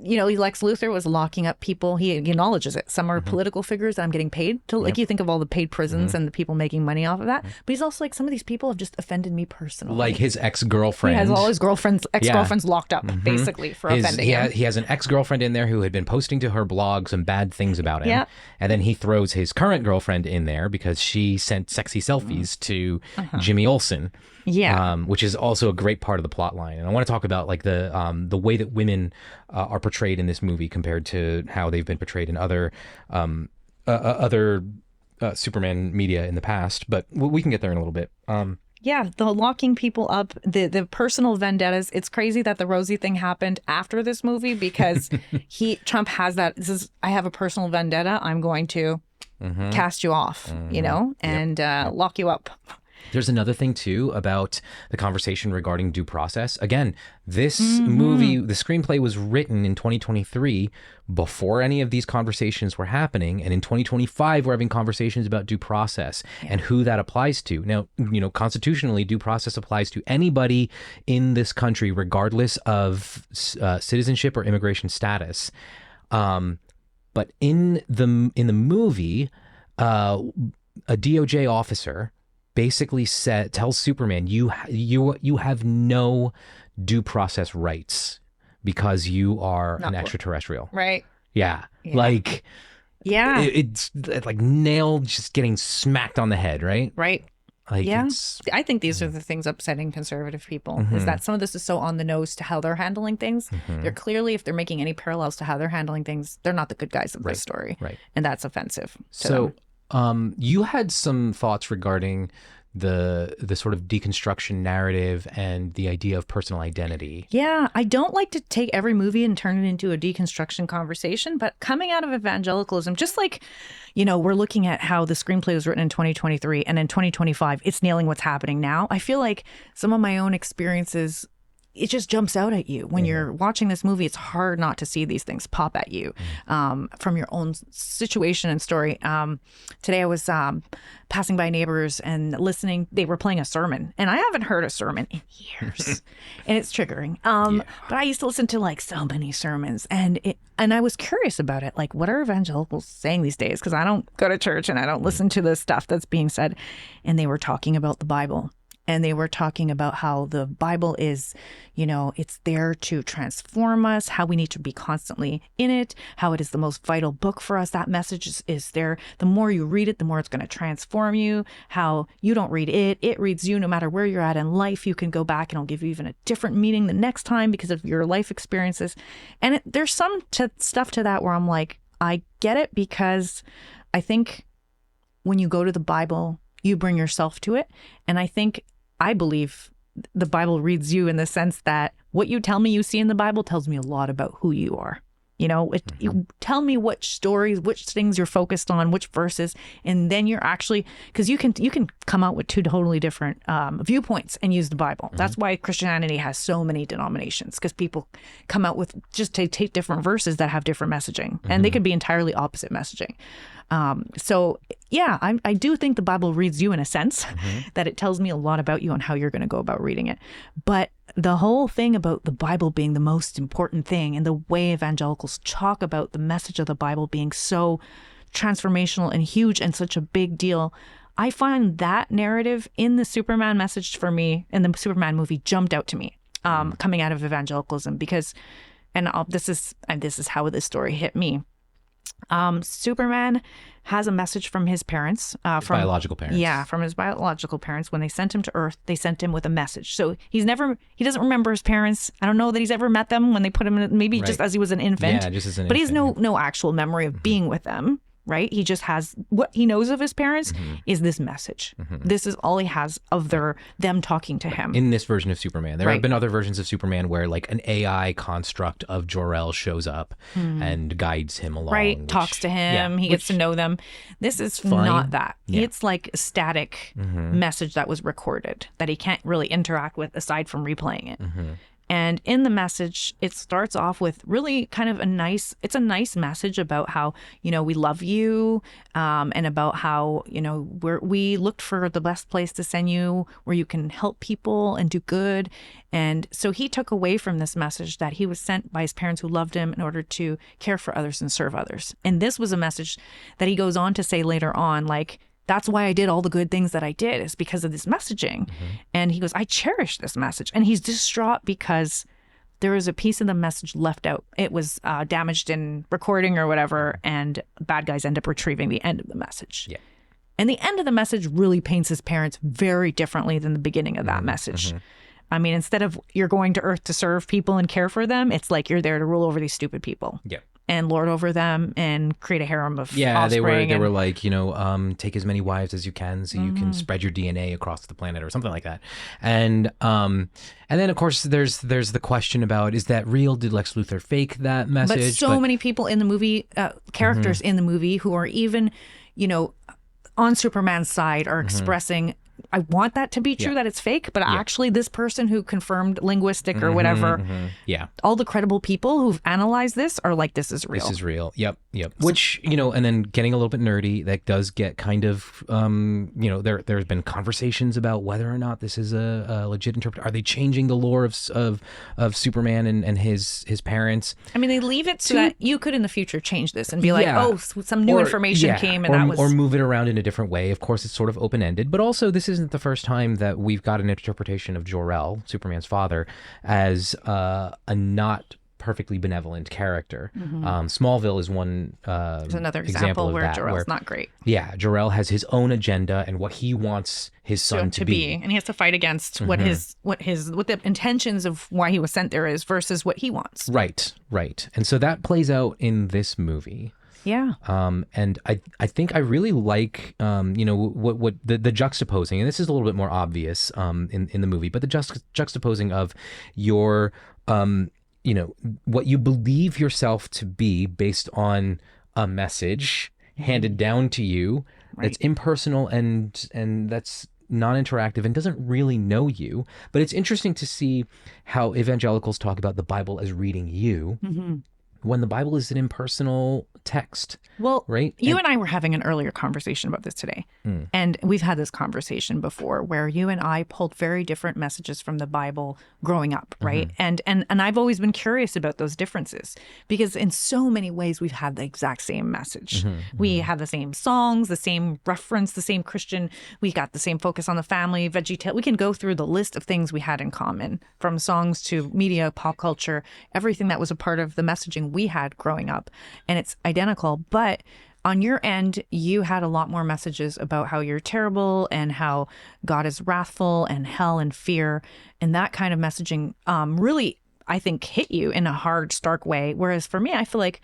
Lex Luthor was locking up people. He acknowledges it. Some are political figures that I'm getting paid to, like, you think of all the paid prisons and the people making money off of that. But he's also like, some of these people have just offended me personally. Like his ex-girlfriend. He has all his ex-girlfriends locked up, basically, for offending him. He has an ex-girlfriend in there who had been posting to her blog some bad things about him. And then he throws his current girlfriend in there because she sent sexy selfies to Jimmy Olsen. Which is also a great part of the plot line. And I want to talk about like the way that women are portrayed in this movie compared to how they've been portrayed in other Superman media in the past. But we can get there in a little bit. The locking people up, the personal vendettas. It's crazy that the Rosie thing happened after this movie because Trump has that. I have a personal vendetta. I'm going to cast you off, and lock you up. There's another thing, too, about the conversation regarding due process. Again, this movie, the screenplay was written in 2023 before any of these conversations were happening. And in 2025, we're having conversations about due process and who that applies to. Now, constitutionally, due process applies to anybody in this country, regardless of citizenship or immigration status. But in the movie, a DOJ officer basically tells Superman, you have no due process rights because you are an extraterrestrial. Right. Yeah. Like, Yeah. It's like nailed, just getting smacked on the head, right? Right. Like yeah. it's, I think these are the things upsetting conservative people, is that some of this is so on the nose to how they're handling things. They're clearly, if they're making any parallels to how they're handling things, they're not the good guys of this story. Right. And that's offensive to so them. You had some thoughts regarding the sort of deconstruction narrative and the idea of personal identity. Yeah, I don't like to take every movie and turn it into a deconstruction conversation, but coming out of evangelicalism, just like, we're looking at how the screenplay was written in 2023 and in 2025, it's nailing what's happening now. I feel like some of my own experiences, it just jumps out at you when you're watching this movie. It's hard not to see these things pop at you from your own situation and story. Today I was passing by neighbors and listening. They were playing a sermon, and I haven't heard a sermon in years, and it's triggering. But I used to listen to like so many sermons, and I was curious about it. Like, what are evangelicals saying these days? Because I don't go to church and I don't listen to the stuff that's being said. And they were talking about the Bible. And they were talking about how the Bible is, it's there to transform us, how we need to be constantly in it, how it is the most vital book for us. That message is there. The more you read it, the more it's going to transform you, how you don't read it. It reads you no matter where you're at in life. You can go back and it'll give you even a different meaning the next time because of your life experiences. And there's some stuff to that where I'm like, I get it, because I think when you go to the Bible, you bring yourself to it. And I believe the Bible reads you in the sense that what you tell me you see in the Bible tells me a lot about who you are. You tell me which stories, which things you're focused on, which verses, and then you're actually, because you can come out with two totally different viewpoints and use the Bible. That's why Christianity has so many denominations, because people come out with just take different verses that have different messaging, and they could be entirely opposite messaging. So yeah, I do think the Bible reads you in a sense, that it tells me a lot about you and how you're going to go about reading it. But the whole thing about the Bible being the most important thing, and the way evangelicals talk about the message of the Bible being so transformational and huge and such a big deal, I find that narrative in the Superman message for me, in the Superman movie, jumped out to me coming out of evangelicalism, because, this is how this story hit me. Superman has a message from his parents, from biological parents. Yeah, from his biological parents. When they sent him to Earth, they sent him with a message. So he doesn't remember his parents. I don't know that he's ever met them when they put him in, maybe just as he was an infant. Yeah, just as an infant. But he has no actual memory of being with them. Right? He just has, what he knows of his parents is this message. This is all he has of them talking to him. In this version of Superman. There have been other versions of Superman where like an AI construct of Jor-El shows up and guides him along. Right. Talks to him. He gets to know them. This is fine. Not that. Yeah. It's like a static message that was recorded that he can't really interact with aside from replaying it. And in the message, it starts off with really kind of a nice message about how, we love you, and about how, we looked for the best place to send you where you can help people and do good. And so he took away from this message that he was sent by his parents who loved him in order to care for others and serve others. And this was a message that he goes on to say later on, like, that's why I did all the good things that I did, is because of this messaging. And he goes, I cherish this message. And he's distraught because there was a piece of the message left out. It was damaged in recording or whatever, and bad guys end up retrieving the end of the message. Yeah. And the end of the message really paints his parents very differently than the beginning of that message. I mean, instead of you're going to Earth to serve people and care for them, it's like you're there to rule over these stupid people. Yeah. And lord over them and create a harem of offspring. They were like, take as many wives as you can so you can spread your DNA across the planet or something like that. And then of course there's the question about, is that real? Did Lex Luthor fake that message? But many people in the movie, characters in the movie who are even, on Superman's side are expressing, I want that to be true, that it's fake, but actually this person who confirmed linguistic or whatever, all the credible people who've analyzed this are like, this is real. This is real. Yep. Which, and then getting a little bit nerdy, that does get kind of, there's been conversations about whether or not this is a legit interpretation. Are they changing the lore of Superman and his parents? I mean, they leave it so that you could in the future change this and be like, some new information came and or move it around in a different way. Of course, it's sort of open-ended, but also this isn't the first time that we've got an interpretation of Jor-El, Superman's father, as a not perfectly benevolent character. Smallville is one There's another example of where that, Jarrell's not great. Yeah, Jarrell has his own agenda and what he wants his son to be. And he has to fight against what the intentions of why he was sent there is versus what he wants. Right. And so that plays out in this movie. Yeah. And I think I really like, what the juxtaposing, and this is a little bit more obvious in the movie, but the juxtaposing of your, what you believe yourself to be based on a message handed down to you that's impersonal and that's non-interactive and doesn't really know you. But it's interesting to see how evangelicals talk about the Bible as reading you. When the Bible is an impersonal text. Well, right? You and I were having an earlier conversation about this today. And we've had this conversation before where you and I pulled very different messages from the Bible growing up, right? And I've always been curious about those differences because in so many ways we've had the exact same message. We have the same songs, the same reference, the same Christian. We got the same focus on the family, VeggieTale. We can go through the list of things we had in common, from songs to media, pop culture, everything that was a part of the messaging we had growing up, and it's identical. But on your end, you had a lot more messages about how you're terrible and how God is wrathful and hell and fear, and that kind of messaging really, I think, hit you in a hard, stark way. Whereas for me, I feel like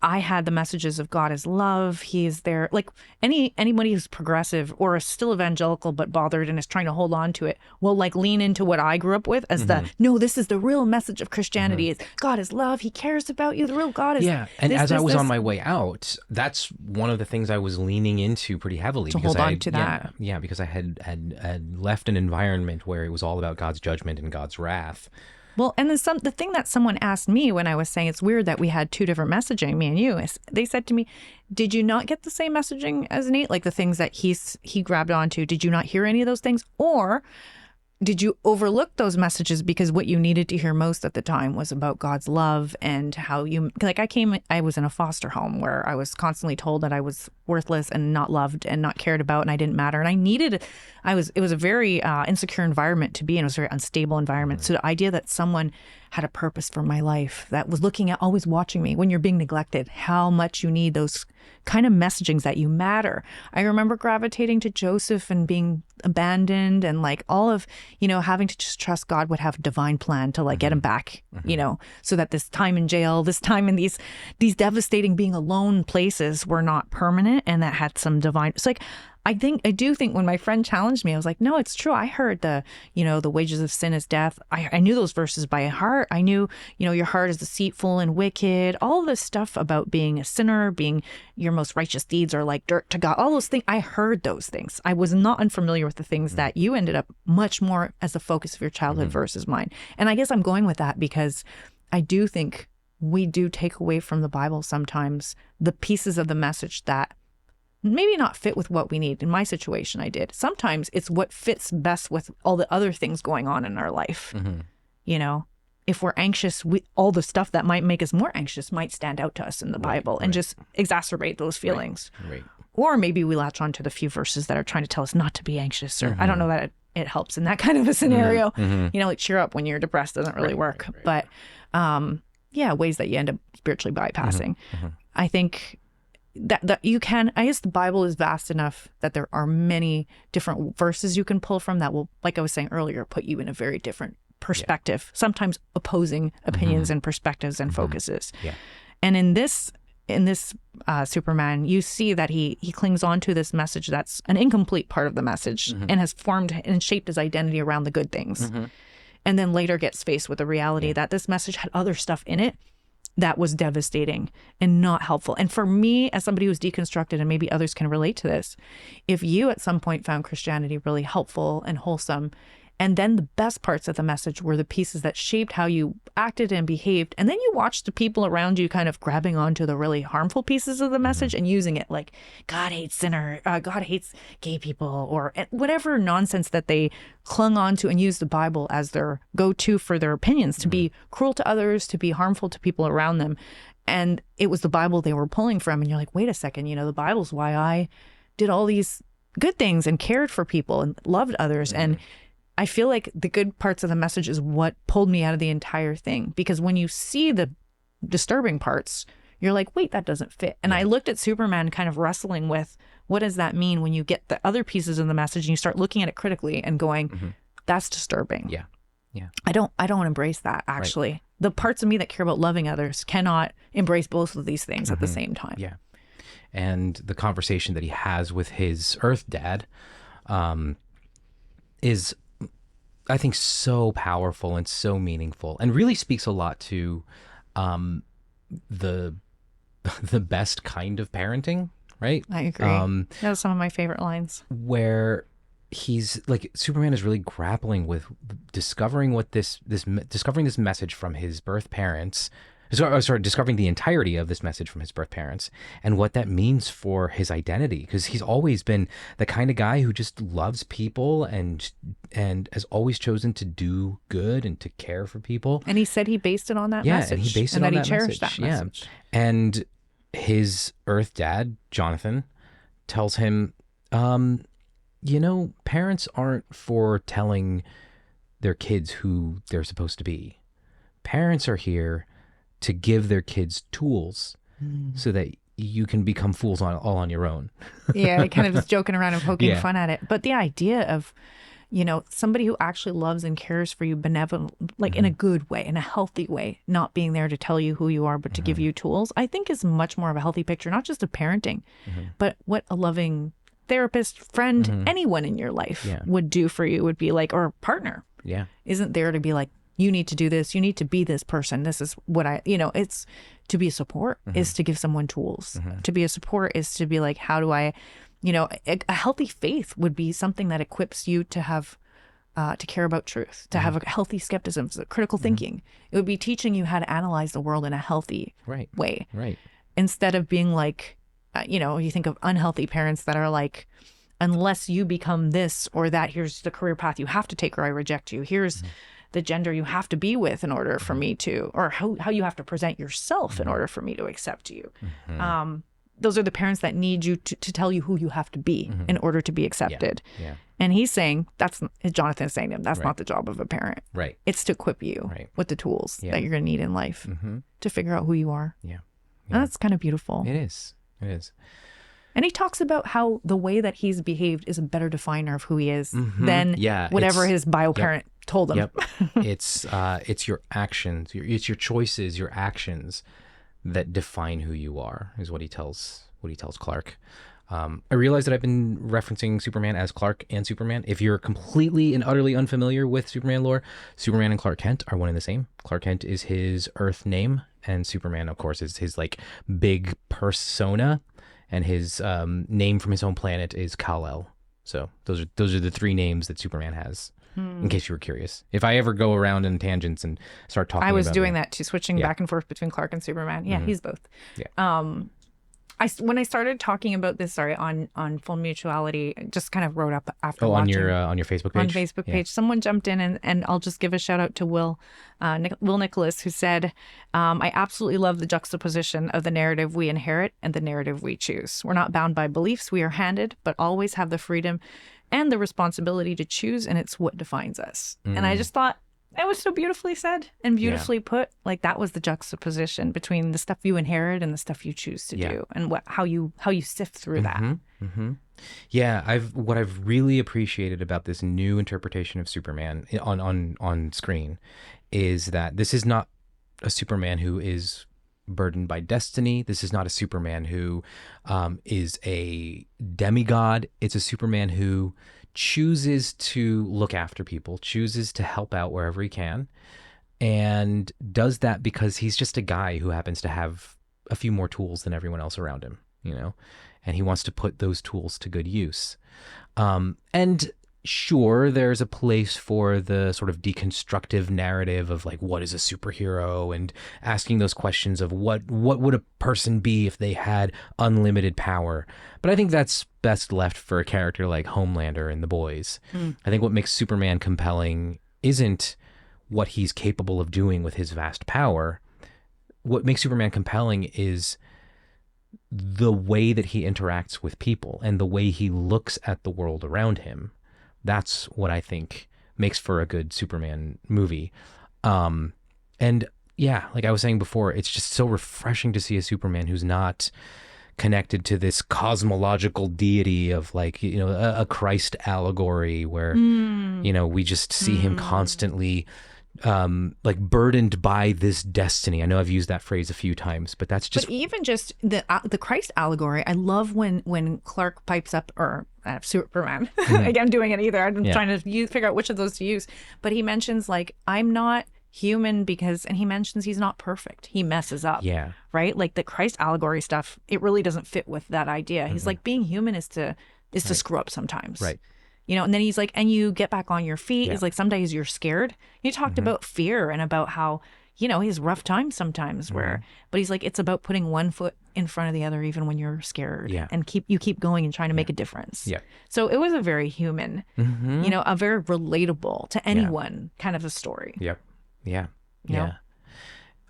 I had the messages of God is love. He is there. Like anybody who's progressive or is still evangelical but bothered and is trying to hold on to it will like lean into what I grew up with as no, this is the real message of Christianity. Is God is love. He cares about you. The real God is And as I was on my way out, that's one of the things I was leaning into pretty heavily to hold on to that. Yeah, because I had left an environment where it was all about God's judgment and God's wrath. Well, and then the thing that someone asked me when I was saying it's weird that we had two different messaging, me and you, is they said to me, did you not get the same messaging as Nate? Like the things that he grabbed onto, did you not hear any of those things? Or did you overlook those messages because what you needed to hear most at the time was about God's love and how I was in a foster home where I was constantly told that I was worthless and not loved and not cared about and I didn't matter. And it was a very insecure environment to be in. It was a very unstable environment. So the idea that someone had a purpose for my life, that was looking at, always watching me when you're being neglected, how much you need those kind of messagings that you matter. I remember gravitating to Joseph and being abandoned and like all of, having to just trust God would have a divine plan to like get him back, so that this time in jail, this time in these devastating being alone places were not permanent and that had some divine, it's like, I do think when my friend challenged me, I was like, no, it's true. I heard the wages of sin is death. I knew those verses by heart. I knew, your heart is deceitful and wicked. All this stuff about being a sinner, being your most righteous deeds are like dirt to God. All those things. I heard those things. I was not unfamiliar with the things that you ended up much more as the focus of your childhood versus mine. And I guess I'm going with that because I do think we do take away from the Bible sometimes the pieces of the message that maybe not fit with what we need. In my situation, I did. Sometimes it's what fits best with all the other things going on in our life. If we're anxious, all the stuff that might make us more anxious might stand out to us in the Bible and just exacerbate those feelings. Right. Or maybe we latch on to the few verses that are trying to tell us not to be anxious. Or I don't know that it helps in that kind of a scenario. Like cheer up when you're depressed doesn't really work. But ways that you end up spiritually bypassing. I think that you can, I guess the Bible is vast enough that there are many different verses you can pull from that will, like I was saying earlier, put you in a very different perspective, sometimes opposing opinions and perspectives and focuses. And in this Superman, you see that he clings on to this message that's an incomplete part of the message and has formed and shaped his identity around the good things. And then later gets faced with the reality that this message had other stuff in it that was devastating and not helpful. And for me, as somebody who's deconstructed, and maybe others can relate to this, if you at some point found Christianity really helpful and wholesome, and then the best parts of the message were the pieces that shaped how you acted and behaved, and then you watched the people around you kind of grabbing onto the really harmful pieces of the message and using it like, God hates God hates gay people, or whatever nonsense that they clung onto and used the Bible as their go-to for their opinions, to be cruel to others, to be harmful to people around them. And it was the Bible they were pulling from. And you're like, wait a second, the Bible's why I did all these good things and cared for people and loved others. And I feel like the good parts of the message is what pulled me out of the entire thing. Because when you see the disturbing parts, you're like, wait, that doesn't fit. And I looked at Superman kind of wrestling with, what does that mean when you get the other pieces of the message and you start looking at it critically and going, that's disturbing. Yeah. Yeah. I don't embrace that, actually. Right. The parts of me that care about loving others cannot embrace both of these things at the same time. Yeah. And the conversation that he has with his Earth dad is, I think, so powerful and so meaningful, and really speaks a lot to the best kind of parenting, right? I agree. That was some of my favorite lines. Where he's like, Superman is really grappling with discovering what discovering this message from his birth parents. Discovering the entirety of this message from his birth parents and what that means for his identity. Because he's always been the kind of guy who just loves people and has always chosen to do good and to care for people. And he said he based it on that message. And he based it on that cherished message. That message. Yeah. And his Earth dad, Jonathan, tells him, parents aren't for telling their kids who they're supposed to be. Parents are here to give their kids tools so that you can become fools all on your own. Yeah, kind of just joking around and poking fun at it. But the idea of, somebody who actually loves and cares for you benevolent, like in a good way, in a healthy way, not being there to tell you who you are, but to give you tools, I think is much more of a healthy picture, not just of parenting, but what a loving therapist, friend, anyone in your life would do for you, would be like, or a partner. Yeah. Isn't there to be like, you need to do this. You need to be this person. This is what it's to be a support is to give someone tools. To be a support is to be like, how do I, a healthy faith would be something that equips you to have, to care about truth, to have a healthy skepticism, critical thinking. It would be teaching you how to analyze the world in a healthy way. Right. Instead of being like, you think of unhealthy parents that are like, unless you become this or that, here's the career path you have to take or I reject you. Here's the gender you have to be with in order for me to, or how you have to present yourself in order for me to accept you. Those are the parents that need you to tell you who you have to be in order to be accepted. Yeah. And he's saying, Jonathan's saying to him, that's not the job of a parent. Right. It's to equip you with the tools that you're going to need in life to figure out who you are. Yeah. And that's kind of beautiful. It is. And he talks about how the way that he's behaved is a better definer of who he is than whatever his bio parent told him. It's your actions, it's your choices, your actions that define who you are, is what he tells Clark. I realize that I've been referencing Superman as Clark and Superman. If you're completely and utterly unfamiliar with Superman lore, Superman and Clark Kent are one and the same. Clark Kent is his Earth name, and Superman, of course, is his like big persona. And his name from his home planet is Kal-El. So those are the three names that Superman has. In case you were curious, if I ever go around in tangents and start talking, I was doing that too, switching back and forth between Clark and Superman. Yeah, he's both. Yeah. When I started talking about this, on Full Mutuality, I just kind of wrote up after watching. on your Facebook page. On Facebook page, someone jumped in and I'll just give a shout out to Will Nicholas, who said, "I absolutely love the juxtaposition of the narrative we inherit and the narrative we choose. We're not bound by beliefs we are handed, but always have the freedom and the responsibility to choose, and it's what defines us." And I just thought, that was so beautifully said and beautifully put. Like, that was the juxtaposition between the stuff you inherit and the stuff you choose to do, and how you sift through that. Yeah, what I've really appreciated about this new interpretation of Superman on screen is that this is not a Superman who is burdened by destiny. This is not a Superman who is a demigod. It's a Superman who chooses to look after people, chooses to help out wherever he can, and does that because he's just a guy who happens to have a few more tools than everyone else around him, and he wants to put those tools to good use. And sure, there's a place for the sort of deconstructive narrative of like, what is a superhero, and asking those questions of what would a person be if they had unlimited power. But I think that's best left for a character like Homelander in The Boys. I think what makes Superman compelling isn't what he's capable of doing with his vast power. What makes Superman compelling is the way that he interacts with people and the way he looks at the world around him. That's what I think makes for a good Superman movie. And yeah, like I was saying before, it's just so refreshing to see a Superman who's not connected to this cosmological deity of like, you know, a Christ allegory where, you know, we just see him constantly like burdened by this destiny. I know I've used that phrase a few times, but that's just... But even just the Christ allegory, I love when Clark pipes up, or Superman. Again, I'm doing it either. I'm trying to figure out which of those to use. But he mentions like, I'm not human because, and he mentions he's not perfect. He messes up. Yeah. Right? Like the Christ allegory stuff, it really doesn't fit with that idea. He's like, being human is to screw up sometimes. Right. You know, and then he's like, and you get back on your feet. He's like, some days you're scared. He talked about fear and about how, you know, he has rough times sometimes where, but he's like, it's about putting one foot in front of the other even when you're scared and keep going and trying to make a difference. Yeah. So it was a very human, you know, a very relatable to anyone kind of a story. Yep. Yeah. Yeah.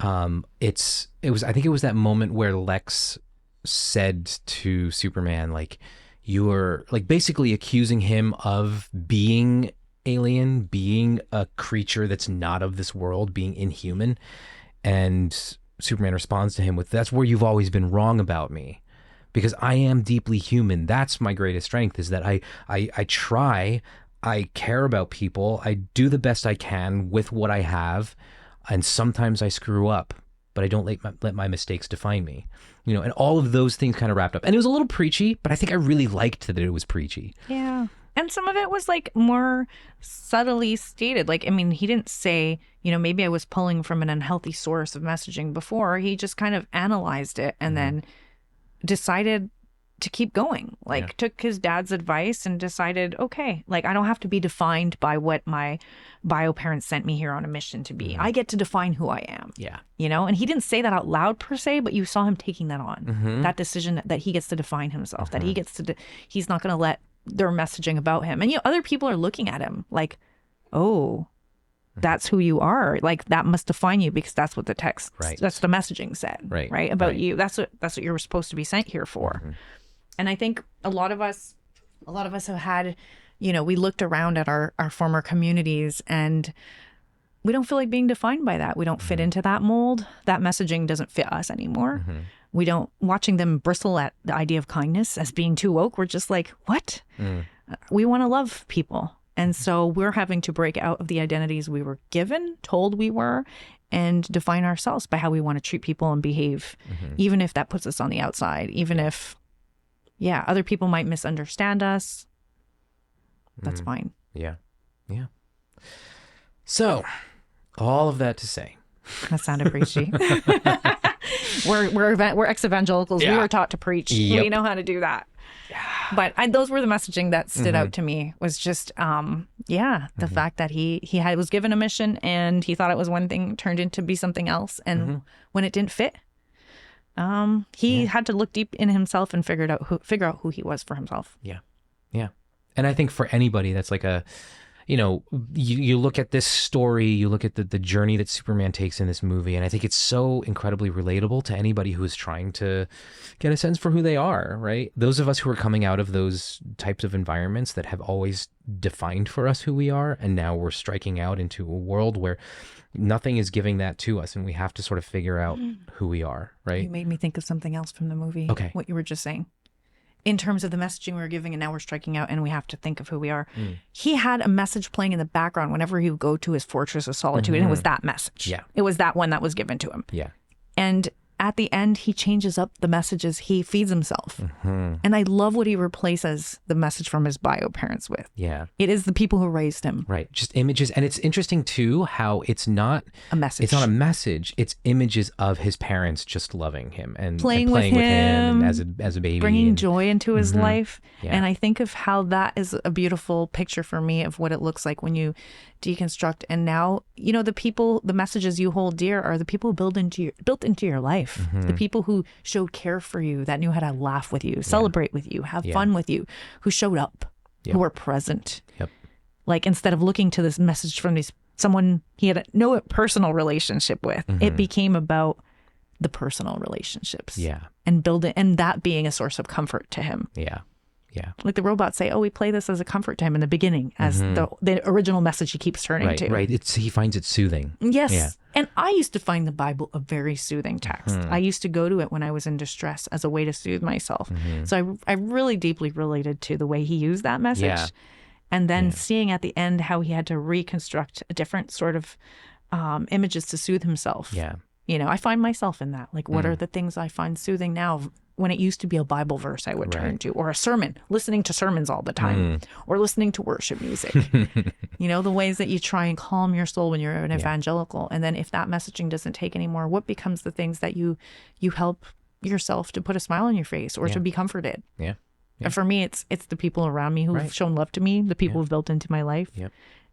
I think it was that moment where Lex said to Superman, like, you're like basically accusing him of being alien, being a creature that's not of this world, being inhuman. And Superman responds to him with, that's where you've always been wrong about me, because I am deeply human. That's my greatest strength, is that I try, I care about people. I do the best I can with what I have. And sometimes I screw up, but I don't let my mistakes define me. You know, and all of those things kind of wrapped up. And it was a little preachy, but I think I really liked that it was preachy. Yeah. And some of it was like more subtly stated. Like, I mean, he didn't say, you know, maybe I was pulling from an unhealthy source of messaging before. He just kind of analyzed it and then decided to keep going. Like, took his dad's advice and decided, okay, like, I don't have to be defined by what my bio parents sent me here on a mission to be. I get to define who I am. Yeah. You know, and he didn't say that out loud per se, but you saw him taking that on. That decision that he gets to define himself, that he gets to, he's not going to let their messaging about him. And, you know, other people are looking at him like, oh, that's who you are. Like, that must define you because that's what the text, that's the messaging said, right? About you. That's what you're supposed to be sent here for. And I think a lot of us have had, you know, we looked around at our former communities and we don't feel like being defined by that. We don't fit into that mold. That messaging doesn't fit us anymore. We don't, watching them bristle at the idea of kindness as being too woke, we're just like, what? We want to love people. And so we're having to break out of the identities we were given, told we were, and define ourselves by how we want to treat people and behave, even if that puts us on the outside, even if, other people might misunderstand us. That's fine. Yeah. Yeah. So, all of that to say. That sounded preachy. We're ex-evangelicals. We were taught to preach. We know how to do that. But those were the messaging that stood out to me, was just, the fact that he was given a mission and he thought it was one thing, turned into be something else. And when it didn't fit, he had to look deep in himself and figure out who he was for himself. Yeah. Yeah. And I think for anybody, that's like a, you know, you look at this story, you look at the journey that Superman takes in this movie, and I think it's so incredibly relatable to anybody who is trying to get a sense for who they are, right? Those of us who are coming out of those types of environments that have always defined for us who we are, and now we're striking out into a world where nothing is giving that to us, and we have to sort of figure out who we are, right? You made me think of something else from the movie. Okay. What you were just saying. In terms of the messaging we were giving, and now we're striking out and we have to think of who we are. He had a message playing in the background whenever he would go to his fortress of solitude, and it was that message. Yeah. It was that one that was given to him. Yeah. And at the end, he changes up the messages he feeds himself. And I love what he replaces the message from his bio parents with. Yeah. It is the people who raised him. Right. Just images. And it's interesting, too, how it's not a message. It's not a message. It's images of his parents just loving him and playing with him as a baby. Bringing joy into his life. Yeah. And I think of how that is a beautiful picture for me of what it looks like when you deconstruct. And now, you know, the messages you hold dear are the people built into your life. The people who showed care for you, that knew how to laugh with you, celebrate with you, have fun with you, who showed up, who were present. Like, instead of looking to this message from someone he had no personal relationship with, it became about the personal relationships. Yeah. And building, and that being a source of comfort to him. Yeah. Yeah. Like the robots say, oh, we play this as a comfort to him in the beginning as the original message he keeps turning to. Right. He finds it soothing. Yes. Yeah. And I used to find the Bible a very soothing text. I used to go to it when I was in distress as a way to soothe myself. So I really deeply related to the way he used that message. Yeah. And then seeing at the end how he had to reconstruct a different sort of images to soothe himself. Yeah. You know, I find myself in that. Like, what are the things I find soothing now when it used to be a Bible verse I would turn to, or a sermon, listening to sermons all the time, or listening to worship music. You know, the ways that you try and calm your soul when you're an evangelical. And then if that messaging doesn't take anymore, what becomes the things that you help yourself to put a smile on your face or to be comforted? Yeah. And for me, it's the people around me who've shown love to me, the people who've built into my life,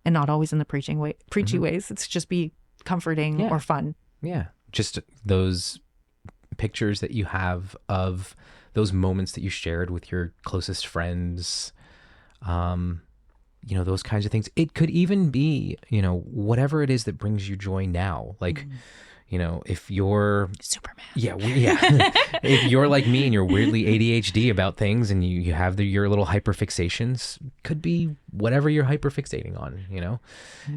and not always in the preachy ways. It's just be comforting or fun. Yeah. Just those pictures that you have of those moments that you shared with your closest friends, you know, those kinds of things. It could even be, you know, whatever it is that brings you joy now. Like, you know, if you're Superman. Yeah. If you're like me and you're weirdly ADHD about things and you have your little hyperfixations, could be whatever you're hyperfixating on, you know,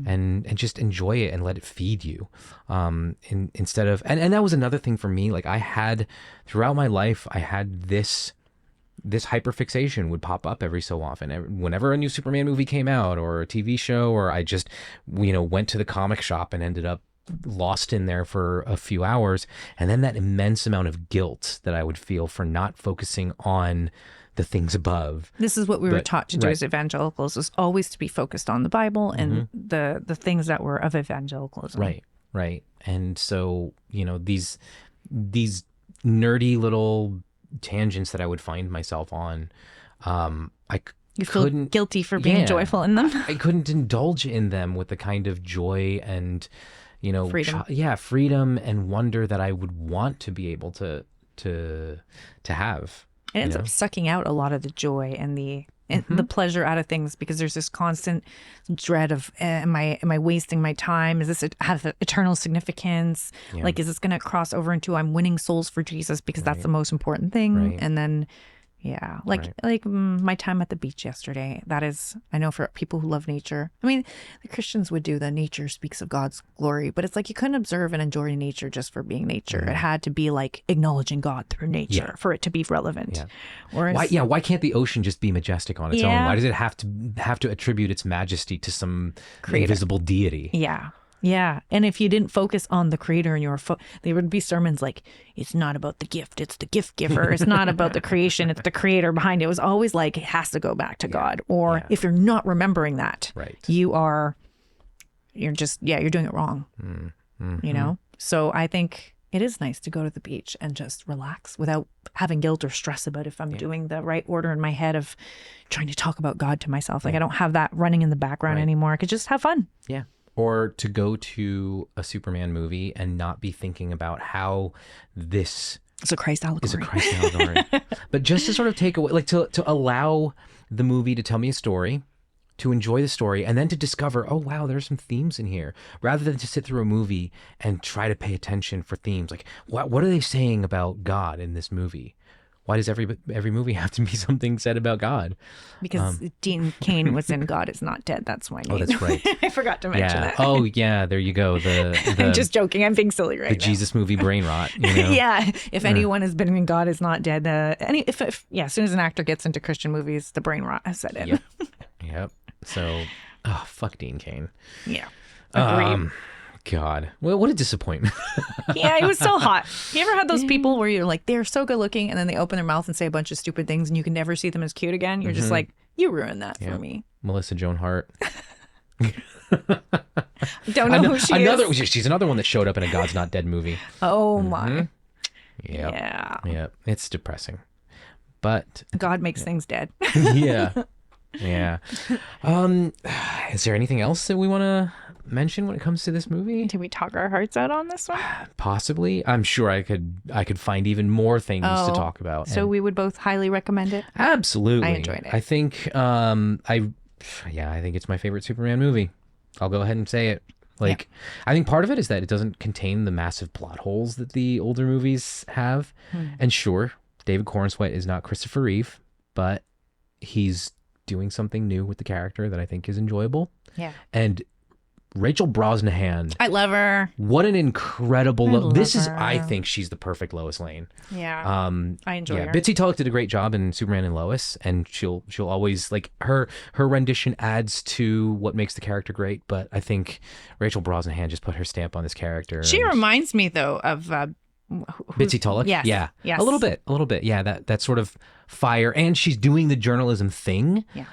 and just enjoy it and let it feed you. Instead of, and that was another thing for me. Like throughout my life, I had this hyperfixation would pop up every so often. Whenever a new Superman movie came out or a TV show, or I just, you know, went to the comic shop and ended up lost in there for a few hours, and then that immense amount of guilt that I would feel for not focusing on the things above. This is what we were taught to do as evangelicals, is always to be focused on the Bible and the things that were of evangelicalism. Right. And so, you know, these nerdy little tangents that I would find myself on, You feel guilty for being joyful in them. I couldn't indulge in them with the kind of joy and, you know, freedom. Freedom and wonder that I would want to be able to have. It ends up sucking out a lot of the joy and the pleasure out of things, because there's this constant dread of, am I wasting my time? Is this have eternal significance? Yeah. Like, is this going to cross over into I'm winning souls for Jesus because that's the most important thing? Right. And then, like my time at the beach yesterday, that is, I know for people who love nature, I mean, the Christians would do the nature speaks of God's glory, but it's like you couldn't observe and enjoy nature just for being nature. It had to be like acknowledging God through nature for it to be relevant. Yeah. Whereas, why can't the ocean just be majestic on its own? Why does it have to attribute its majesty to some invisible deity? Yeah. And if you didn't focus on the creator in there would be sermons like, it's not about the gift, it's the gift giver. It's not about the creation, it's the creator behind it. It was always like, it has to go back to God. Or if you're not remembering that, you're doing it wrong. You know? So I think it is nice to go to the beach and just relax without having guilt or stress about if I'm doing the right order in my head of trying to talk about God to myself. Like I don't have that running in the background anymore. I could just have fun. Yeah. Or to go to a Superman movie and not be thinking about how this is a Christ allegory. But just to sort of take away, like to allow the movie to tell me a story, to enjoy the story, and then to discover, oh, wow, there's some themes in here, rather than to sit through a movie and try to pay attention for themes. Like, what are they saying about God in this movie? Why does every movie have to be something said about God? Because Dean Cain was in God Is Not Dead. That's why. Oh, that's right. I forgot to mention that. Oh, yeah. There you go. I'm just joking. I'm being silly right now. The Jesus movie brain rot. You know? Yeah. If anyone has been in God Is Not Dead, as soon as an actor gets into Christian movies, the brain rot has set in. Yep. So, fuck Dean Cain. Yeah. Agreed. God. Well, what a disappointment. Yeah, he was so hot. You ever had those people where you're like, they're so good looking, and then they open their mouth and say a bunch of stupid things and you can never see them as cute again? You're just like, you ruined that for me. Melissa Joan Hart. Don't know who she is. She's another one that showed up in a God's Not Dead movie. Oh, my. Yep. Yeah. It's depressing. But God makes things dead. Yeah. Is there anything else that we want to mention when it comes to this movie? Did we talk our hearts out on this one? Possibly. I'm sure I could find even more things to talk about. So we would both highly recommend it? Absolutely. I enjoyed it. I think I think it's my favorite Superman movie. I'll go ahead and say it. I think part of it is that it doesn't contain the massive plot holes that the older movies have. And sure, David Corenswet is not Christopher Reeve, but he's doing something new with the character that I think is enjoyable. Yeah. And Rachel Brosnahan. I love her. What an incredible I her. think she's the perfect Lois Lane. Yeah. I enjoy her. Bitsy Tulloch did a great job in Superman and Lois, and she'll always like her rendition adds to what makes the character great. But I think Rachel Brosnahan just put her stamp on this character. She reminds me though of Bitsy Tulloch. Yes. Yeah. Yes. A little bit. Yeah. That sort of fire, and she's doing the journalism thing. Yeah.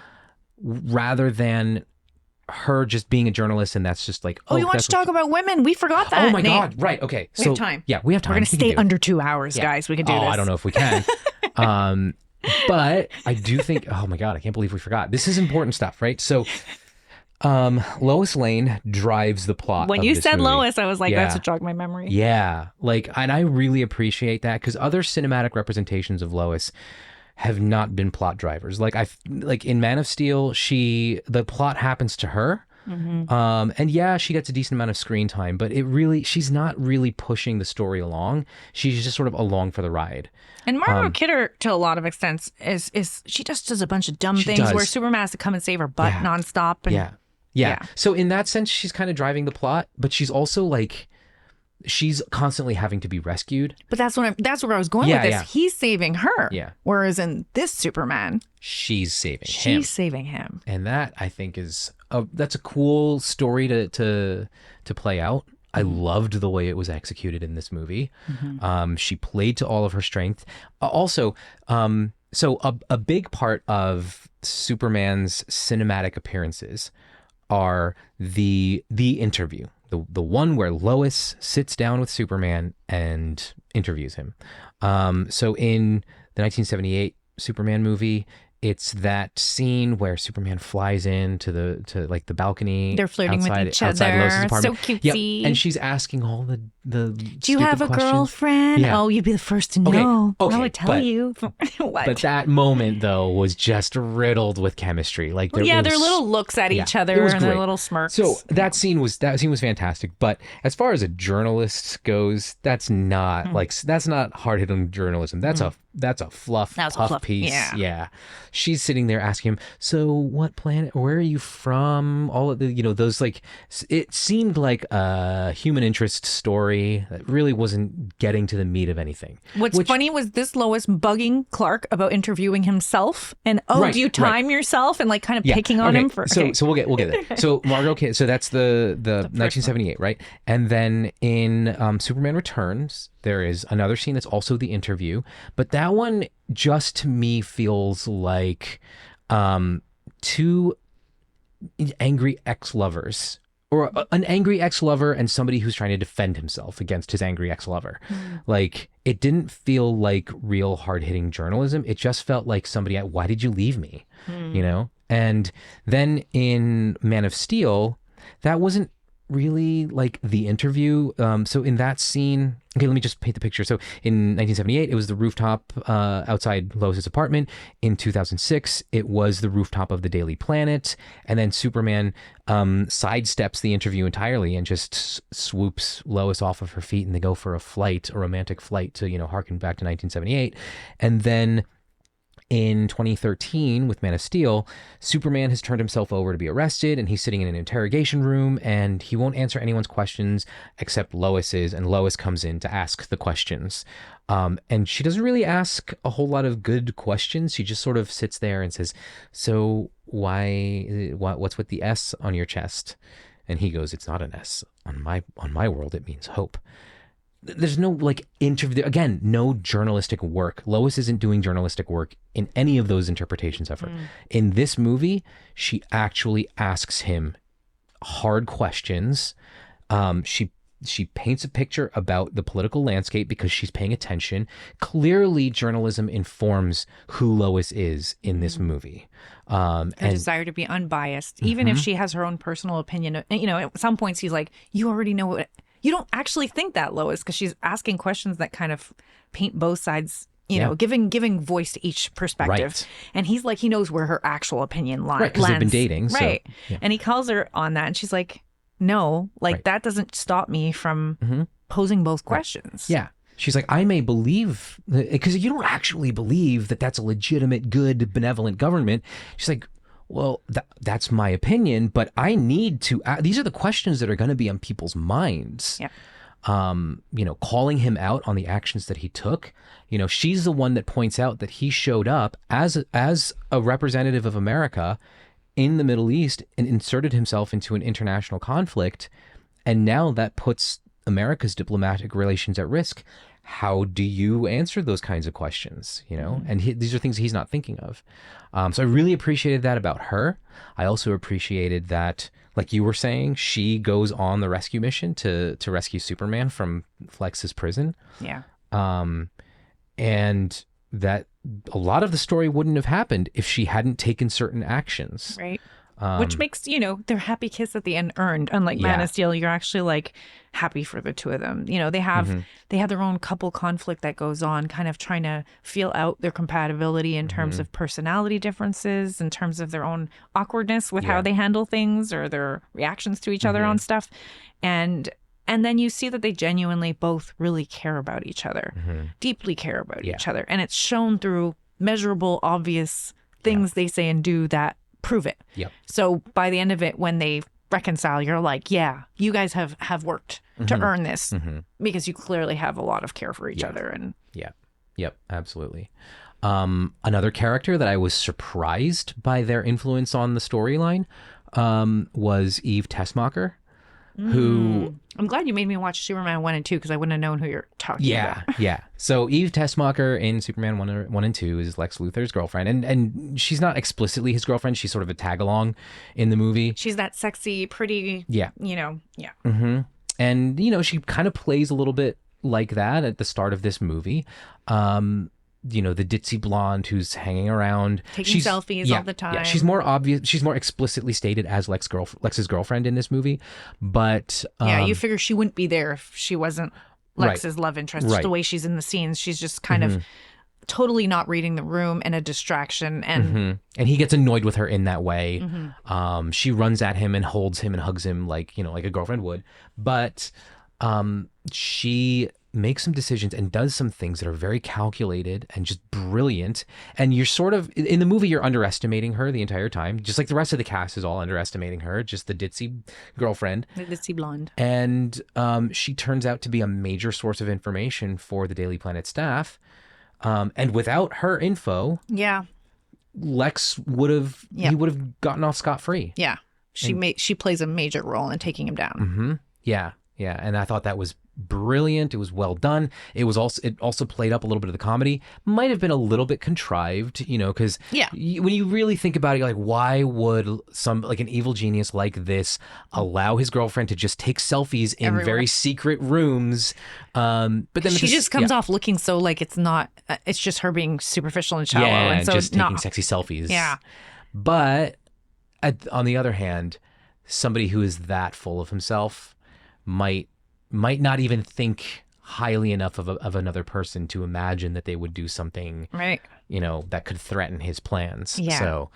Rather than her just being a journalist, and that's just like, you want to talk about women? We forgot that. Oh my Nate. God! Right? Okay. We have time. Yeah, we have time. We're gonna stay under 2 hours, guys. We can do this. I don't know if we can. But I do think. Oh my God! I can't believe we forgot. This is important stuff, right? So, Lois Lane drives the plot. When of you this said movie. Lois, I was like, that's what jogged my memory. Yeah, and I really appreciate that, because other cinematic representations of Lois have not been plot drivers. Like in Man of Steel, the plot happens to her. Mm-hmm. And yeah, she gets a decent amount of screen time, but she's not really pushing the story along. She's just sort of along for the ride. And Margot Kidder, to a lot of extent, is she just does a bunch of dumb things where Superman has to come and save her butt nonstop. And, yeah. So in that sense, she's kind of driving the plot, but she's also like, she's constantly having to be rescued. But that's where I was going with this. Yeah. He's saving her. Yeah. Whereas in this Superman, she's saving him. She's saving him. And that, I think, is that's a cool story to play out. I loved the way it was executed in this movie. Mm-hmm. She played to all of her strength. Also, so a big part of Superman's cinematic appearances are the interview. The one where Lois sits down with Superman and interviews him. So in the 1978 Superman movie, it's that scene where Superman flies in to the balcony. They're flirting with each other. Outside Lois's apartment. So cutesy. Yep. And she's asking all the Do you have a questions. girlfriend? Yeah. Oh, you'd be the first to know. Okay, I would tell you. What? But that moment though was just riddled with chemistry. Like their little looks at each other and their little smirks. So that scene was fantastic. But as far as a journalist goes, that's not that's not hard hitting journalism. That's a fluff piece. Yeah. She's sitting there asking him, so what planet, where are you from? All of the, those it seemed like a human interest story that really wasn't getting to the meat of anything. What's funny was this Lois bugging Clark about interviewing himself and, do you time yourself and kind of picking on him for. So we'll get there. So Margot, so that's the 1978, right? And then in Superman Returns, there is another scene that's also the interview, but that one just to me feels like two angry ex-lovers, or an angry ex-lover and somebody who's trying to defend himself against his angry ex-lover. Like, it didn't feel like real hard-hitting journalism. It just felt like somebody, why did you leave me? And then in Man of Steel, that wasn't really like the interview. So in that scene, okay, let me just paint the picture. So in 1978, it was the rooftop outside Lois's apartment. In 2006, it was the rooftop of the Daily Planet. And then Superman sidesteps the interview entirely and just swoops Lois off of her feet, and they go for a romantic flight to, harken back to 1978. And then in 2013, with Man of Steel, Superman has turned himself over to be arrested, and he's sitting in an interrogation room, and he won't answer anyone's questions except Lois's, and Lois comes in to ask the questions. And she doesn't really ask a whole lot of good questions. She just sort of sits there and says, so what's with the S on your chest? And he goes, it's not an S. On my world, it means hope. There's no interview, again, no journalistic work. Lois isn't doing journalistic work in any of those interpretations of her. In this movie, she actually asks him hard questions. She paints a picture about the political landscape because she's paying attention. Clearly, journalism informs who Lois is in this movie. Her desire to be unbiased, even if she has her own personal opinion. At some points he's like, you already know what. You don't actually think that, Lois, because she's asking questions that kind of paint both sides, giving voice to each perspective. Right. And he's like, he knows where her actual opinion lies. Right, because they've been dating. Right. So, yeah. And he calls her on that, and she's like, no, that doesn't stop me from posing both questions. Yeah. She's like, I may believe, because you don't actually believe that that's a legitimate, good, benevolent government. She's like, well, that's my opinion, but I need to, these are the questions that are going to be on people's minds. Yeah. Calling him out on the actions that he took. She's the one that points out that he showed up as a representative of America in the Middle East and inserted himself into an international conflict. And now that puts America's diplomatic relations at risk. How do you answer those kinds of questions? And these are things he's not thinking of. So I really appreciated that about her. I also appreciated that, like you were saying, she goes on the rescue mission to rescue Superman from Lex's prison. Yeah. And that a lot of the story wouldn't have happened if she hadn't taken certain actions. Right. Which makes, their happy kiss at the end earned. Unlike Man of Steel, you're actually like happy for the two of them. They have their own couple conflict that goes on, kind of trying to feel out their compatibility in terms of personality differences, in terms of their own awkwardness with how they handle things or their reactions to each other on stuff. And then you see that they genuinely both really care about each other, deeply care about each other. And it's shown through measurable, obvious things they say and do that prove it. Yep. So by the end of it, when they reconcile, you're like, yeah, you guys have worked to earn this because you clearly have a lot of care for each other. And Yep, absolutely. Another character that I was surprised by their influence on the storyline was Eve Tessmacher, who... I'm glad you made me watch Superman 1 and 2 because I wouldn't have known who you're talking about. Yeah. So Eve Tessmacher in Superman 1 and 2 is Lex Luthor's girlfriend. And she's not explicitly his girlfriend. She's sort of a tag-along in the movie. She's that sexy, pretty, Mm-hmm. And, she kind of plays a little bit like that at the start of this movie. The ditzy blonde who's hanging around. Taking selfies all the time. Yeah, she's more obvious. She's more explicitly stated as Lex's girlfriend in this movie. But you figure she wouldn't be there if she wasn't Lex's love interest. Just the way she's in the scenes, she's just kind of totally not reading the room and a distraction. And and he gets annoyed with her in that way. She runs at him and holds him and hugs him like a girlfriend would. But she makes some decisions and does some things that are very calculated and just brilliant. And you're sort of, in the movie, you're underestimating her the entire time. Just like the rest of the cast is all underestimating her, just the ditzy girlfriend. The ditzy blonde. And she turns out to be a major source of information for the Daily Planet staff. And without her info, Lex would have gotten off scot-free. Yeah. She plays a major role in taking him down. Yeah. And I thought that was brilliant. It was well done. It also played up a little bit of the comedy. Might have been a little bit contrived, because when you really think about it, you're like, why would an evil genius like this allow his girlfriend to just take selfies in very secret rooms? But then she just comes off looking so like it's not. It's just her being superficial and shallow, and so just taking sexy selfies. Yeah, but on the other hand, somebody who is that full of himself might not even think highly enough of another person to imagine that they would do something that could threaten his plans. So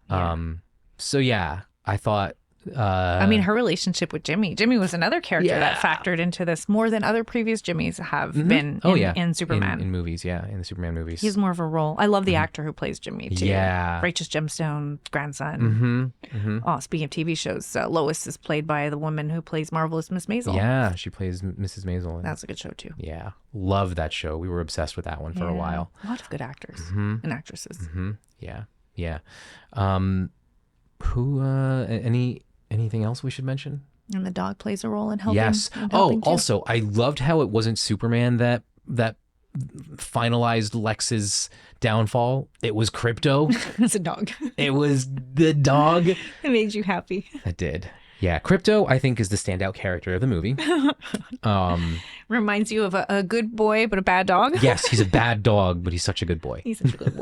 I thought her relationship with Jimmy was another character that factored into this more than other previous Jimmys have been in Superman. In movies, in the Superman movies. He's more of a role. I love the actor who plays Jimmy too. Yeah. Righteous Gemstone's grandson. Oh, speaking of TV shows, Lois is played by the woman who plays Marvelous Miss Maisel. Yeah, she plays Mrs. Maisel. That's a good show too. Yeah. Love that show. We were obsessed with that one for a while. A lot of good actors and actresses. Yeah. Anything else we should mention? And the dog plays a role in helping. Yes. Also, I loved how it wasn't Superman that finalized Lex's downfall. It was Crypto. It's a dog. It was the dog. It made you happy. It did. Yeah, Crypto, I think, is the standout character of the movie. Reminds you of a good boy, but a bad dog? Yes, he's a bad dog, but he's such a good boy. He's such a good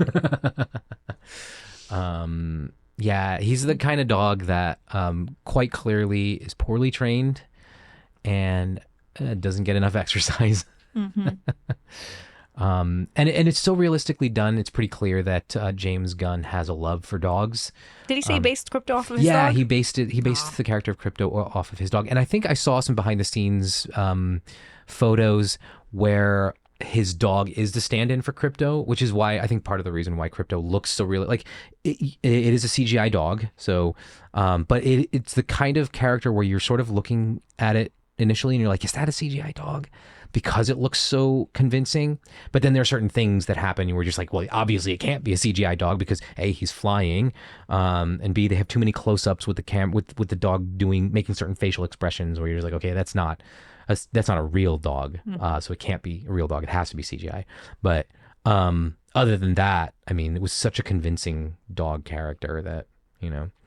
boy. Yeah, he's the kind of dog that quite clearly is poorly trained and doesn't get enough exercise. And it's so realistically done. It's pretty clear that James Gunn has a love for dogs. Did he say he based Crypto off of his dog? Yeah, he based the character of Crypto off of his dog. And I think I saw some behind the scenes photos where his dog is the stand-in for Krypto, which is why I think part of the reason why Krypto looks so real. Like it is a CGI dog, so but it's the kind of character where you're sort of looking at it initially and you're like, is that a CGI dog? Because it looks so convincing. But then there are certain things that happen and we're just like, well, obviously it can't be a CGI dog because A, he's flying, and B, they have too many close-ups with the with the dog making certain facial expressions where you're just like, okay, that's not a real dog. So it can't be a real dog. It has to be CGI. But other than that, I mean, it was such a convincing dog character that,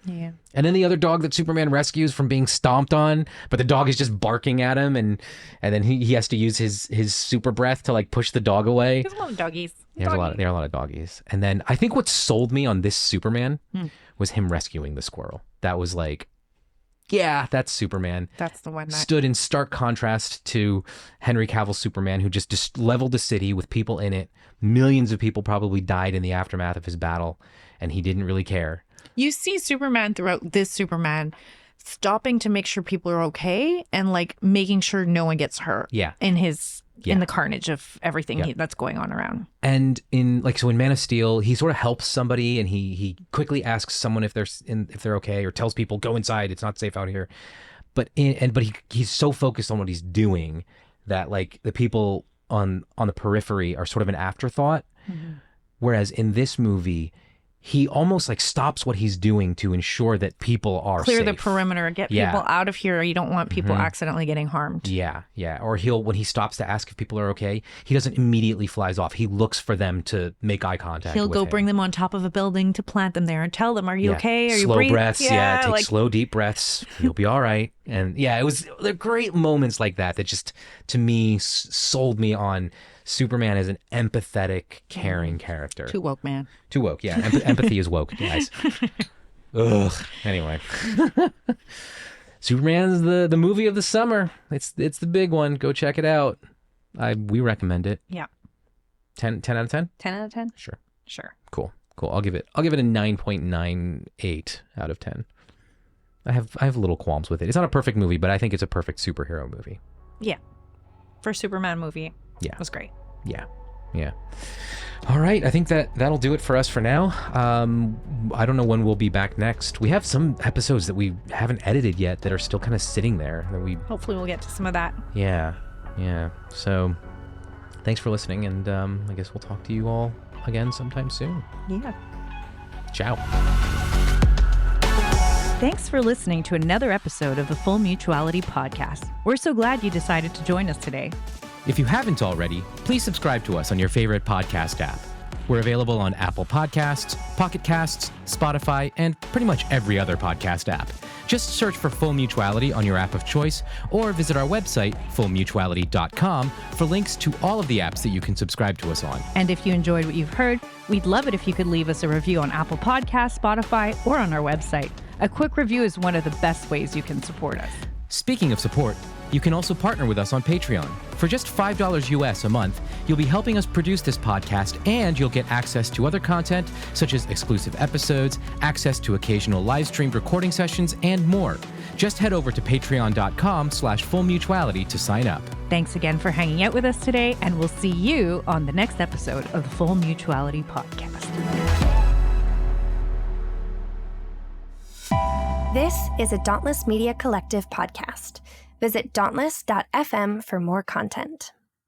Yeah. And then the other dog that Superman rescues from being stomped on, but the dog is just barking at him, and then he has to use his super breath to like push the dog away. There's a lot of doggies. There are a lot of doggies. And then I think what sold me on this Superman was him rescuing the squirrel. That was like, yeah, that's Superman. That's the one that stood in stark contrast to Henry Cavill's Superman, who just leveled a city with people in it. Millions of people probably died in the aftermath of his battle, and he didn't really care. You see Superman throughout this Superman stopping to make sure people are okay and like making sure no one gets hurt. Yeah. In the carnage of everything that's going on around. And in Man of Steel, he sort of helps somebody and he quickly asks someone if they're okay, or tells people, go inside, it's not safe out here. But he's so focused on what he's doing that like the people on the periphery are sort of an afterthought. Mm-hmm. Whereas in this movie, he almost like stops what he's doing to ensure that people are clear safe. The perimeter, get people out of here. You don't want people accidentally getting harmed. Yeah. Or when he stops to ask if people are okay, he doesn't immediately flies off. He looks for them to make eye contact. He'll with go him. bring them on top of a building to plant them there and tell them, "Are you okay? Are you slow breathing?" breaths? Yeah, take slow deep breaths. You'll be all right. And yeah, it was great moments like that just to me sold me on Superman as an empathetic, caring character. Too woke, man. Too woke, yeah. Empathy is woke, guys. Ugh. Anyway. Superman's the movie of the summer. It's the big one. Go check it out. We recommend it. Yeah. 10 out of 10? 10 out of 10? Sure. Cool. I'll give it a 9.98 out of 10. I have little qualms with it. It's not a perfect movie, but I think it's a perfect superhero movie. Yeah. For Superman movie. Yeah. It was great. Yeah. All right. I think that'll do it for us for now. I don't know when we'll be back next. We have some episodes that we haven't edited yet that are still kind of sitting there. Hopefully we'll get to some of that. Yeah. So thanks for listening, and I guess we'll talk to you all again sometime soon. Yeah. Ciao. Thanks for listening to another episode of the Full Mutuality Podcast. We're so glad you decided to join us today. If you haven't already, please subscribe to us on your favorite podcast app. We're available on Apple Podcasts, Pocket Casts, Spotify, and pretty much every other podcast app. Just search for Full Mutuality on your app of choice, or visit our website, fullmutuality.com, for links to all of the apps that you can subscribe to us on. And if you enjoyed what you've heard, we'd love it if you could leave us a review on Apple Podcasts, Spotify, or on our website. A quick review is one of the best ways you can support us. Speaking of support, you can also partner with us on Patreon. For just $5 US a month, you'll be helping us produce this podcast, and you'll get access to other content such as exclusive episodes, access to occasional live-streamed recording sessions, and more. Just head over to patreon.com/fullmutuality to sign up. Thanks again for hanging out with us today, and we'll see you on the next episode of the Full Mutuality Podcast. This is a Dauntless Media Collective podcast. Visit dauntless.fm for more content.